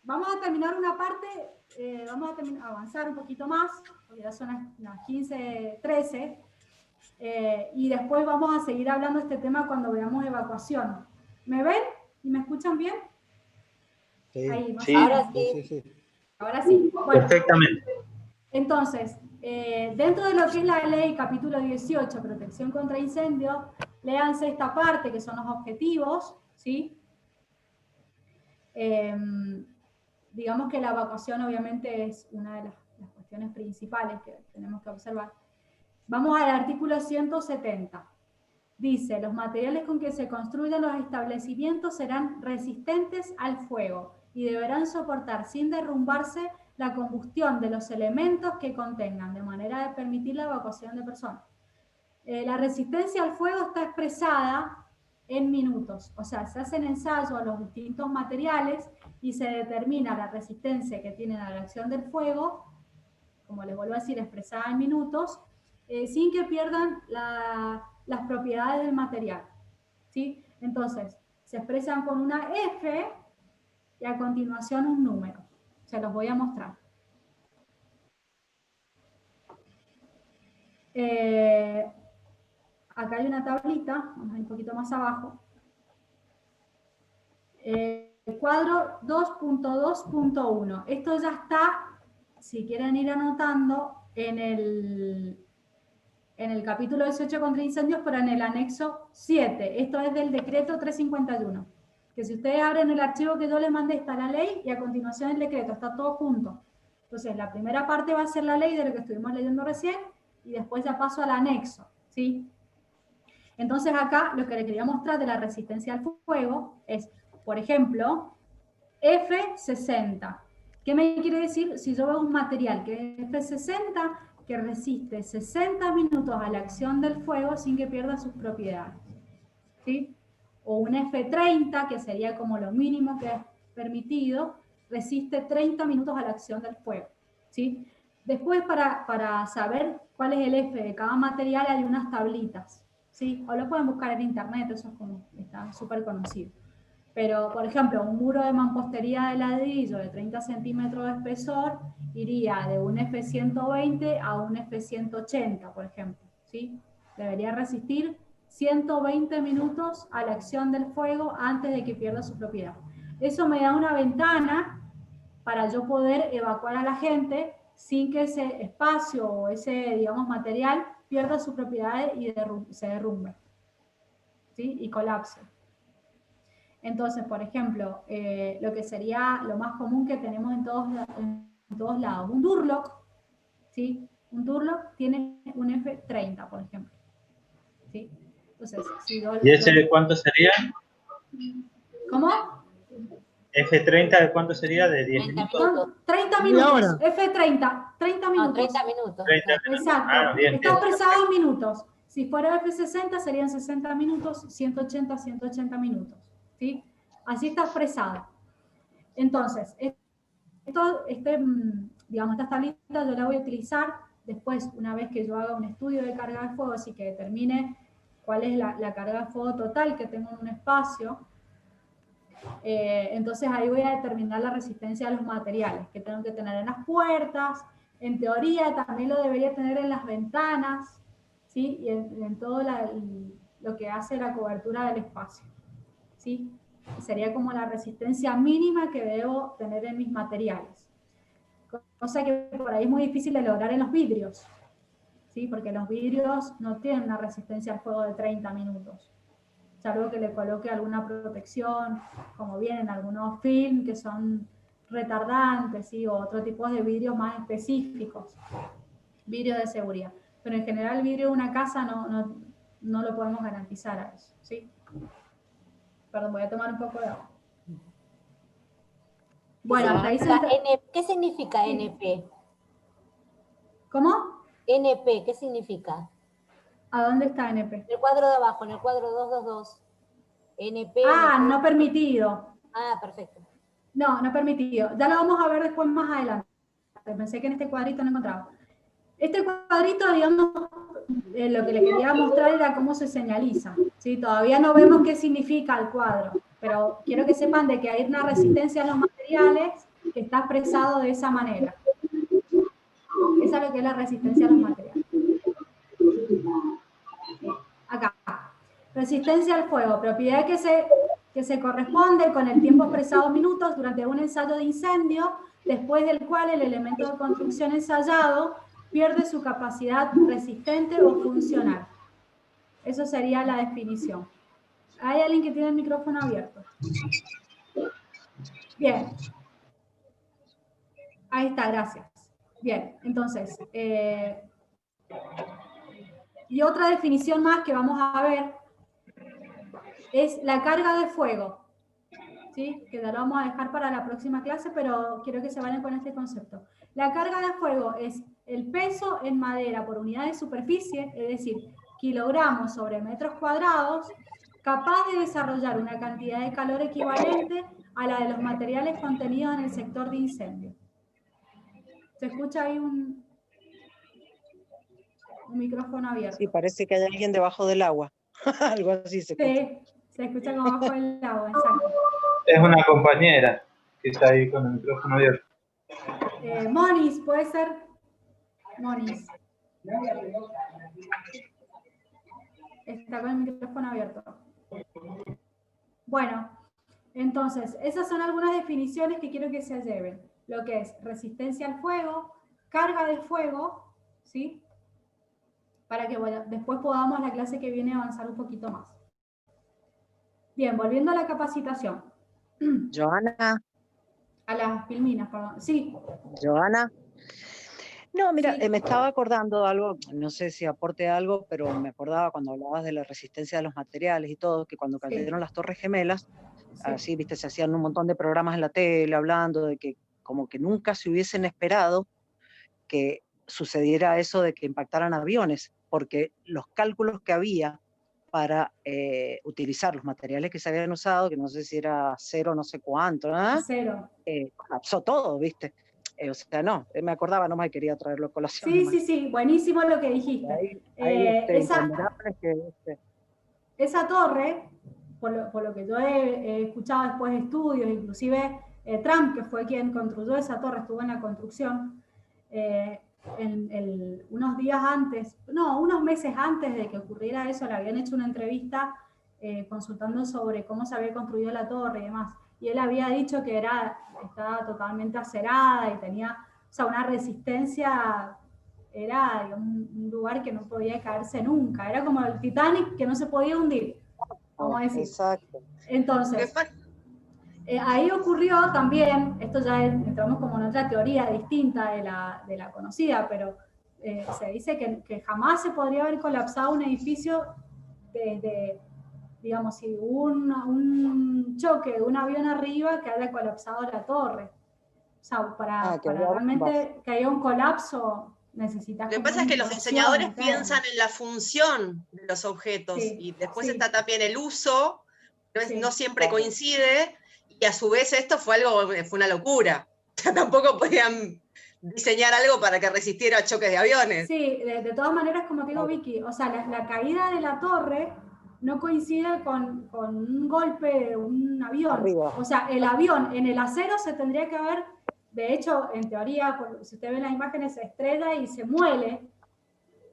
vamos a terminar una parte, vamos a avanzar un poquito más, porque ya son las 15:13, y después vamos a seguir hablando de este tema cuando veamos evacuación. ¿Me ven y me escuchan bien? Sí. Ahí, Sí. Ahora sí. Bueno, perfectamente. Entonces, dentro de lo que es la ley capítulo 18, protección contra incendios, léanse esta parte que son los objetivos, ¿sí? Digamos que la evacuación obviamente es una de las cuestiones principales que tenemos que observar. Vamos al artículo 170. Dice, los materiales con que se construyan los establecimientos serán resistentes al fuego y deberán soportar sin derrumbarse la combustión de los elementos que contengan, de manera de permitir la evacuación de personas. La resistencia al fuego está expresada en minutos, o sea, se hacen ensayos a los distintos materiales y se determina la resistencia que tienen a la acción del fuego, como les vuelvo a decir, expresada en minutos, sin que pierdan las propiedades del material, ¿sí? Entonces, se expresan con una F y a continuación un número. Se los voy a mostrar. Acá hay una tablita, vamos a ir un poquito más abajo. cuadro 2.2.1. Esto ya está, si quieren ir anotando, en el capítulo 18 contra incendios, pero en el anexo 7. Esto es del decreto 351. Que si ustedes abren el archivo que yo les mandé, está la ley y a continuación el decreto, está todo junto. Entonces, la primera parte va a ser la ley de lo que estuvimos leyendo recién y después ya paso al anexo, ¿sí? Entonces, acá lo que les quería mostrar de la resistencia al fuego es, por ejemplo, F60. ¿Qué me quiere decir? Si yo veo un material que es F60, que resiste 60 minutos a la acción del fuego sin que pierda sus propiedades, ¿sí? O un F30, que sería como lo mínimo que es permitido, resiste 30 minutos a la acción del fuego, ¿sí? Después, para saber cuál es el F de cada material, hay unas tablitas, ¿sí? O lo pueden buscar en internet, eso es como, está súper conocido. Pero, por ejemplo, un muro de mampostería de ladrillo de 30 centímetros de espesor iría de un F120 a un F180, por ejemplo, ¿sí? Debería resistir 120 minutos a la acción del fuego antes de que pierda su propiedad. Eso me da una ventana para yo poder evacuar a la gente sin que ese espacio o ese, digamos, material pierda sus propiedades y se derrumbe, ¿sí? Y colapse. Entonces, por ejemplo, lo que sería lo más común que tenemos en todos lados, un Durlock, ¿sí? Un Durlock tiene un F30, por ejemplo, ¿sí? Entonces, si yo, ¿y ese de cuánto sería? ¿Cómo? ¿F30 de cuánto sería? ¿De 10 minutos? 30 minutos, F30, 30 minutos. No, 30 minutos. 30 minutos. Exacto, Ah, bien, está expresado en minutos. Si fuera F60 serían 60 minutos, 180, 180 minutos, ¿sí? Así está expresado. Entonces, digamos, esta tablita yo la voy a utilizar después, una vez que yo haga un estudio de carga de fuego, así que determine cuál es la carga de fuego total que tengo en un espacio. Entonces ahí voy a determinar la resistencia a los materiales que tengo que tener en las puertas. En teoría también lo debería tener en las ventanas, ¿sí? Y en todo lo que hace la cobertura del espacio, ¿sí? Sería como la resistencia mínima que debo tener en mis materiales. Cosa que por ahí es muy difícil de lograr en los vidrios, ¿sí? Porque los vidrios no tienen una resistencia al fuego de 30 minutos. Salvo que le coloque alguna protección, como vienen algunos film que son retardantes, ¿sí? O otro tipo de vidrios más específicos, vidrio de seguridad. Pero en general el vidrio de una casa no lo podemos garantizar a eso, ¿sí? Perdón, voy a tomar un poco de agua. Bueno, hasta ahí ¿Qué significa NP? ¿Cómo? NP, ¿qué significa? ¿A dónde está NP? En el cuadro de abajo, en el cuadro 222. NP. Ah, NP. no permitido. Ah, perfecto. No, no permitido. Ya lo vamos a ver después más adelante. Pensé que en este cuadrito no encontraba. Este cuadrito, digamos, lo que le quería mostrar era cómo se señaliza, ¿sí? Todavía no vemos qué significa el cuadro, pero quiero que sepan de que hay una resistencia a los materiales que está expresado de esa manera. Esa es lo que es la resistencia a los materiales. Acá. Resistencia al fuego, propiedad que se corresponde con el tiempo expresado en minutos durante un ensayo de incendio, después del cual el elemento de construcción ensayado pierde su capacidad resistente o funcional. Eso sería la definición. ¿Hay alguien que tiene el micrófono abierto? Bien. Ahí está, gracias. Bien, entonces, y otra definición más que vamos a ver es la carga de fuego, ¿sí? Que la vamos a dejar para la próxima clase, pero quiero que se vayan con este concepto. La carga de fuego es el peso en madera por unidad de superficie, es decir, kilogramos sobre metros cuadrados, capaz de desarrollar una cantidad de calor equivalente a la de los materiales contenidos en el sector de incendio. ¿Se escucha ahí un micrófono abierto? Sí, parece que hay alguien debajo del agua. Algo así se escucha. Sí, se escucha como bajo el agua, exacto. Es una compañera que está ahí con el micrófono abierto. Monis, ¿puede ser? Monis. Está con el micrófono abierto. Bueno, Entonces, esas son algunas definiciones que quiero que se lleven. Lo que es resistencia al fuego, carga de fuego, ¿sí? Para que después podamos la clase que viene avanzar un poquito más. Bien, volviendo a la capacitación. Joana. A las filminas, perdón. Sí. Joana. No, mira, Sí. me estaba acordando de algo, no sé si aporte algo, pero me acordaba cuando hablabas de la resistencia de los materiales y todo, que cuando cayeron las Torres Gemelas, así, viste, se hacían un montón de programas en la tele hablando de que como que nunca se hubiesen esperado que sucediera eso de que impactaran aviones, porque los cálculos que había para utilizar los materiales que se habían usado, que no sé si era acero, no sé cuánto, Cero. colapsó todo, viste. O sea, no, me acordaba nomás y quería traerlo a colación. Sí, sí, sí, buenísimo lo que dijiste. Esa torre, por lo que yo he escuchado después de estudios, inclusive Trump, que fue quien construyó esa torre, estuvo en la construcción, unos días antes, no, unos meses antes de que ocurriera eso, le habían hecho una entrevista consultando sobre cómo se había construido la torre y demás. Y él había dicho que estaba totalmente acerada y tenía, o sea, una resistencia, era un lugar que no podía caerse nunca, era como el Titanic que no se podía hundir, vamos a decir. Exacto. Entonces, ahí ocurrió también, esto ya entramos como en otra teoría distinta de la conocida, pero se dice que jamás se podría haber colapsado un edificio desde, digamos, si hubo un choque de un avión arriba que haya colapsado la torre. O sea, para realmente que haya un colapso necesitas... Lo que pasa es que los diseñadores piensan en la función de los objetos y después está también el uso, no siempre coincide, y a su vez esto fue una locura. O sea, tampoco podían diseñar algo para que resistiera a choques de aviones. Sí, de todas maneras, como te digo, Vicky, o sea, la caída de la torre no coincide con un golpe de un avión. Arriba. O sea, el avión en el acero se tendría que haber, de hecho, en teoría, si usted ve las imágenes, se estrella y se muele,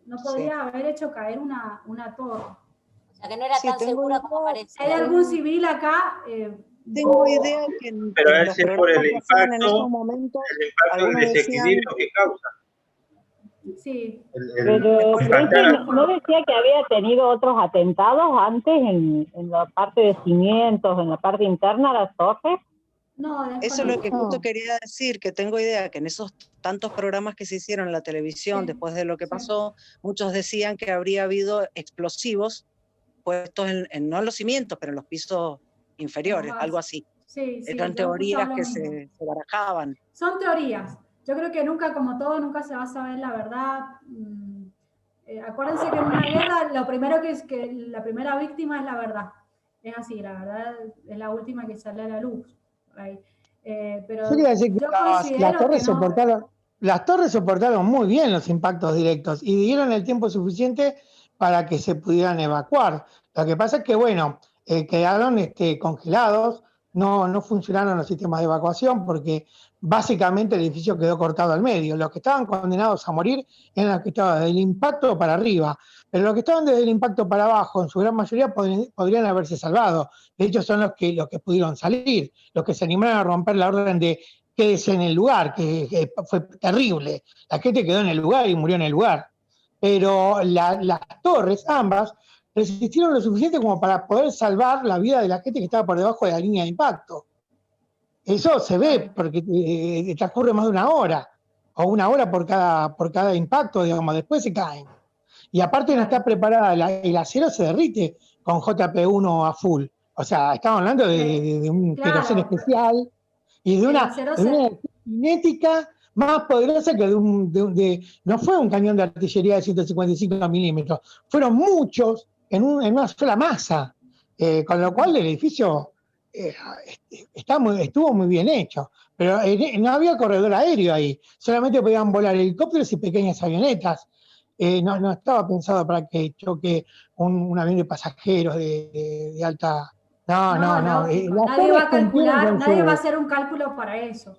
no podría haber hecho caer una torre. O sea, que no era tan segura como parecía. ¿Hay algún civil acá? Tengo idea que pero a veces por el impacto, en esos momentos, el desequilibrio que causa. Sí. Pero ¿no decía que había tenido otros atentados antes en la parte de cimientos, en la parte interna de las torres? No, eso es lo que justo quería decir, que tengo idea que en esos tantos programas que se hicieron en la televisión después de lo que pasó, muchos decían que habría habido explosivos puestos no en los cimientos, pero en los pisos inferiores, algo así. Sí, eran teorías que se barajaban. Son teorías. Yo creo que nunca, como todo, nunca se va a saber la verdad. Acuérdense que en una guerra lo primero que la primera víctima es la verdad. Es así, la verdad es la última que sale a la luz. Pero yo quería decir que las torres soportaron muy bien los impactos directos y dieron el tiempo suficiente para que se pudieran evacuar. Lo que pasa es que, bueno, quedaron congelados, no funcionaron los sistemas de evacuación porque básicamente el edificio quedó cortado al medio. Los que estaban condenados a morir eran los que estaban del impacto para arriba, pero los que estaban desde el impacto para abajo, en su gran mayoría, podrían haberse salvado. De hecho, son los que pudieron salir, los que se animaron a romper la orden de quédese en el lugar, que fue terrible. La gente quedó en el lugar y murió en el lugar. Pero las torres, ambas, resistieron lo suficiente como para poder salvar la vida de la gente que estaba por debajo de la línea de impacto. Eso se ve porque transcurre más de una hora, o una hora por cada impacto, digamos, después se caen. Y aparte no está preparada, el acero se derrite con JP1 a full. O sea, estamos hablando de un queroseno especial y de una cinética más poderosa que no fue un cañón de artillería de 155 milímetros, fueron muchos en una sola masa, con lo cual el edificio estuvo muy bien hecho, pero no había corredor aéreo ahí, solamente podían volar helicópteros y pequeñas avionetas, no estaba pensado para que choque un avión de pasajeros de alta... No. Nadie va a calcular, nadie va a hacer un cálculo para eso.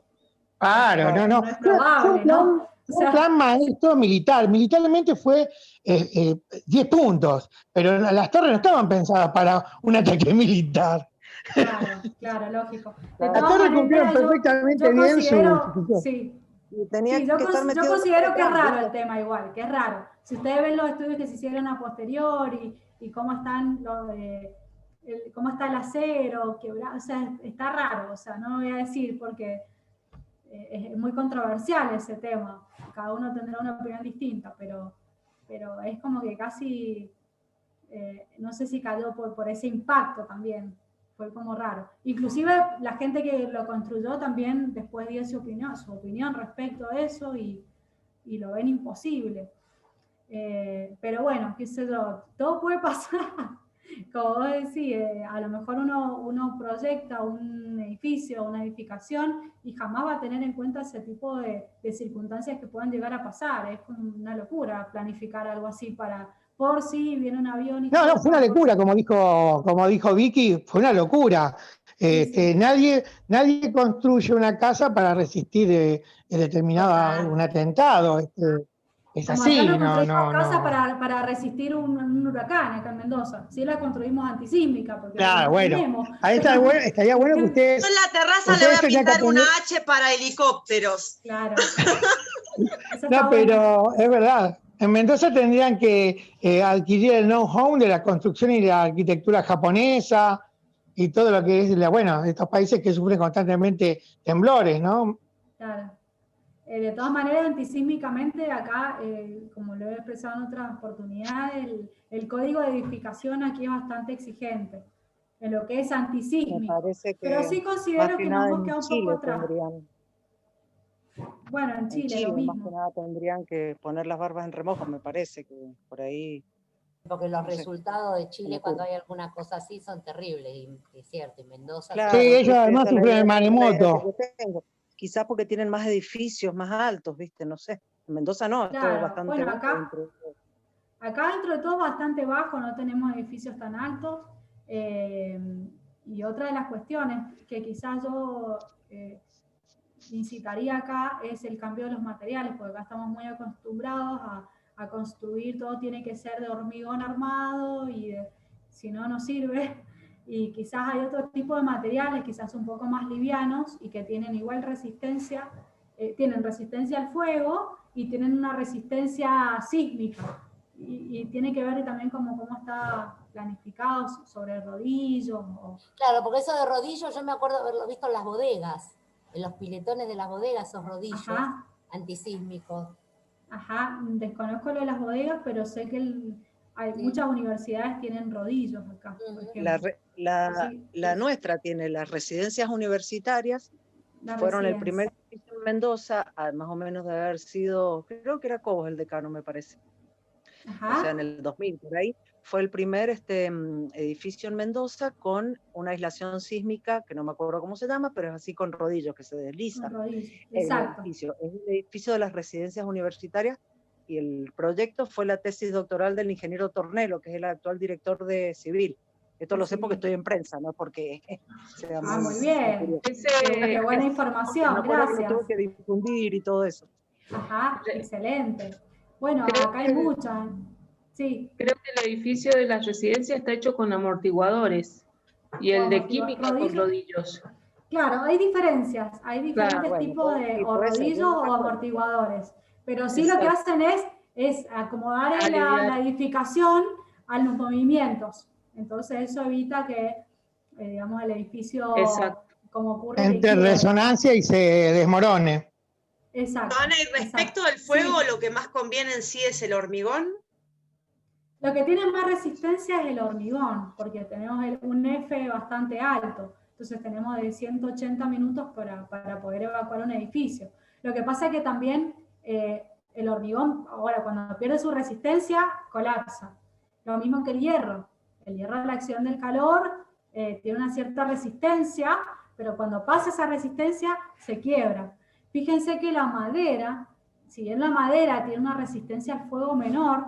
Claro, no. Es probable, ¿no? Un plan maestro militar. Militarmente fue 10 puntos, pero las torres no estaban pensadas para un ataque militar. Claro, lógico. Acá recupieron perfectamente bien su... Sí. Tenía yo que estar metido considero que es raro el tema igual, que es raro. Si ustedes ven los estudios que se hicieron a posteriori y cómo están cómo está el acero, o sea, está raro, o sea, no lo voy a decir porque es muy controversial ese tema. Cada uno tendrá una opinión distinta, pero es como que casi, no sé si cayó por ese impacto también. Fue como raro. Inclusive la gente que lo construyó también después dio su opinión respecto a eso y lo ven imposible. Pero bueno, qué sé yo, todo puede pasar. Como vos decís, a lo mejor uno proyecta un edificio, una edificación y jamás va a tener en cuenta ese tipo de circunstancias que puedan llegar a pasar. Es como una locura planificar algo así por si viene un avión y... No, fue una locura, como dijo Vicky, fue una locura. Sí. Nadie construye una casa para resistir un atentado. Es como así, acá no construimos casa para resistir un huracán acá en Mendoza. Sí la construimos antisísmica. Porque claro, bueno. Ahí estaría bueno que ustedes... En la terraza le voy a pintar una H para helicópteros. Claro. No, pero es verdad. En Mendoza tendrían que adquirir el know-how de la construcción y la arquitectura japonesa y todo lo que es, estos países que sufren constantemente temblores, ¿no? Claro. De todas maneras, antisísmicamente, acá, como lo he expresado en otras oportunidades, el código de edificación aquí es bastante exigente en lo que es antisísmico. Pero sí considero que nos hemos quedado un poco atrás. Bueno, en Chile lo mismo. Más que nada tendrían que poner las barbas en remojo, me parece que por ahí... Porque los resultados de Chile cuando hay alguna cosa así son terribles, y es cierto, y Mendoza... Claro, sí, ellos además sufren el maremoto. Quizás porque tienen más edificios más altos, ¿viste? No sé. En Mendoza no, claro, es bastante bueno, bajo. Acá dentro de todo bastante bajo, no tenemos edificios tan altos. Y otra de las cuestiones que quizás yo incitaría acá es el cambio de los materiales, porque acá estamos muy acostumbrados a construir, todo tiene que ser de hormigón armado y si no, no sirve. Y quizás hay otro tipo de materiales, quizás un poco más livianos y que tienen igual resistencia, tienen resistencia al fuego y tienen una resistencia sísmica. Y tiene que ver también cómo está planificado sobre rodillos. Claro, porque eso de rodillos yo me acuerdo haberlo visto en las bodegas, en los piletones de las bodegas, esos rodillos antisísmicos. Ajá, desconozco lo de las bodegas, pero sé que muchas universidades tienen rodillos acá. La nuestra tiene las residencias universitarias, fueron el primer edificio en Mendoza, más o menos de haber sido, creo que era Cobos el decano, me parece. Ajá. O sea, en el 2000, por ahí, fue el primer edificio en Mendoza con una aislación sísmica, que no me acuerdo cómo se llama, pero es así con rodillos, que se desliza. Exacto. Es un edificio de las residencias universitarias, y el proyecto fue la tesis doctoral del ingeniero Tornelo, que es el actual director de Civil. Esto lo sé porque estoy en prensa, no porque sea muy bien. Qué buena información, gracias. Lo tuve que difundir y todo eso. Ajá, excelente. Bueno, acá hay muchas. Sí. Creo que el edificio de las residencias está hecho con amortiguadores y el de química con rodillos. Claro, hay diferencias. Hay diferentes tipos de rodillos o amortiguadores. Pero sí lo que hacen es acomodar la edificación a los movimientos. Entonces eso evita que, digamos, el edificio, como ocurre... entre resonancia y se desmorone. Exacto. Ana, y respecto al fuego, lo que más conviene en sí es el hormigón. Lo que tiene más resistencia es el hormigón, porque tenemos un F bastante alto. Entonces tenemos de 180 minutos para poder evacuar un edificio. Lo que pasa es que también el hormigón, ahora cuando pierde su resistencia, colapsa. Lo mismo que el hierro. El hierro, la acción del calor, tiene una cierta resistencia, pero cuando pasa esa resistencia, se quiebra. Fíjense que la madera, si bien la madera tiene una resistencia al fuego menor,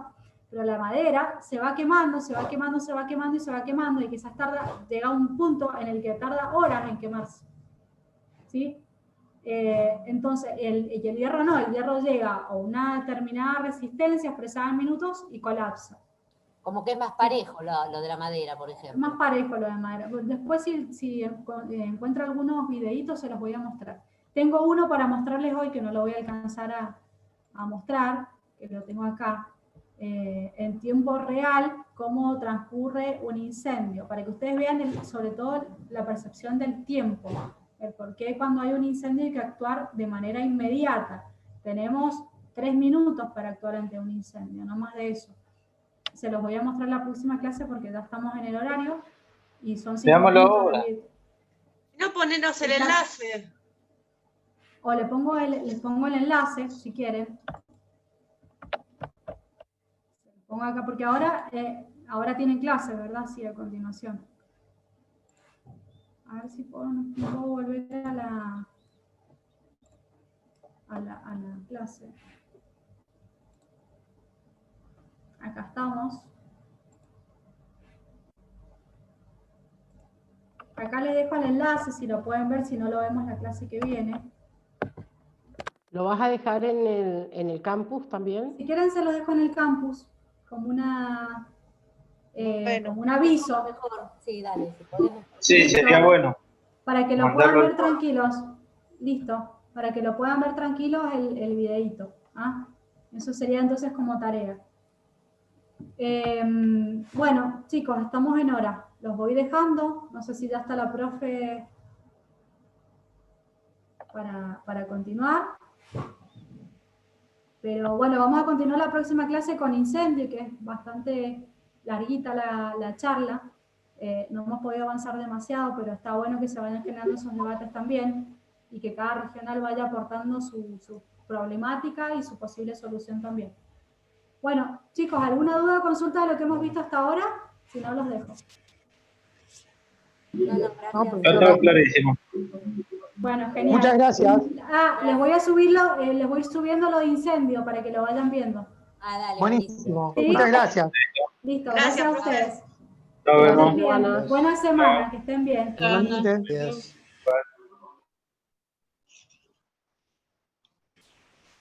pero la madera se va quemando, se va quemando, se va quemando y se va quemando, y quizás llega a un punto en el que tarda horas en quemarse. ¿Sí? Entonces, el hierro no, el hierro llega a una determinada resistencia expresada en minutos y colapsa. Como que es más parejo lo de la madera, por ejemplo. Más parejo lo de madera. Después, si encuentro algunos videitos, se los voy a mostrar. Tengo uno para mostrarles hoy, que no lo voy a alcanzar a mostrar, que lo tengo acá, en tiempo real, cómo transcurre un incendio, para que ustedes vean sobre todo la percepción del tiempo, el por qué cuando hay un incendio hay que actuar de manera inmediata. Tenemos 3 minutos para actuar ante un incendio, no más de eso. Se los voy a mostrar en la próxima clase porque ya estamos en el horario y son 5 minutos. ahora. No ponernos el enlace. O les pongo el enlace, si quieren. Lo pongo acá porque ahora tienen clase, ¿verdad? Sí, a continuación. A ver si puedo volver a la clase. Acá estamos. Acá les dejo el enlace, si lo pueden ver, si no lo vemos la clase que viene. ¿Lo vas a dejar en el campus también? Si quieren se los dejo en el campus, como como un aviso. Mejor. Sí, dale, si podemos. Sí, sería bueno. Para que lo puedan ver tranquilos. Listo. Para que lo puedan ver tranquilos el videíto. ¿Ah? Eso sería entonces como tarea. Bueno, chicos, estamos en hora. Los voy dejando. No sé si ya está la profe para continuar. Pero bueno, vamos a continuar la próxima clase con incendio, que es bastante larguita la charla. No hemos podido avanzar demasiado, pero está bueno que se vayan generando esos debates también y que cada regional vaya aportando su problemática y su posible solución también. Bueno, chicos, ¿alguna duda o consulta de lo que hemos visto hasta ahora? Si no, los dejo. Está clarísimo. Bueno, genial. Muchas gracias. Les voy subiendo lo de incendio para que lo vayan viendo. Dale. Buenísimo. ¿Sí? Muchas gracias. Listo, gracias a ustedes. Nos vemos. Buena semana, que estén bien. Igualmente. Gracias.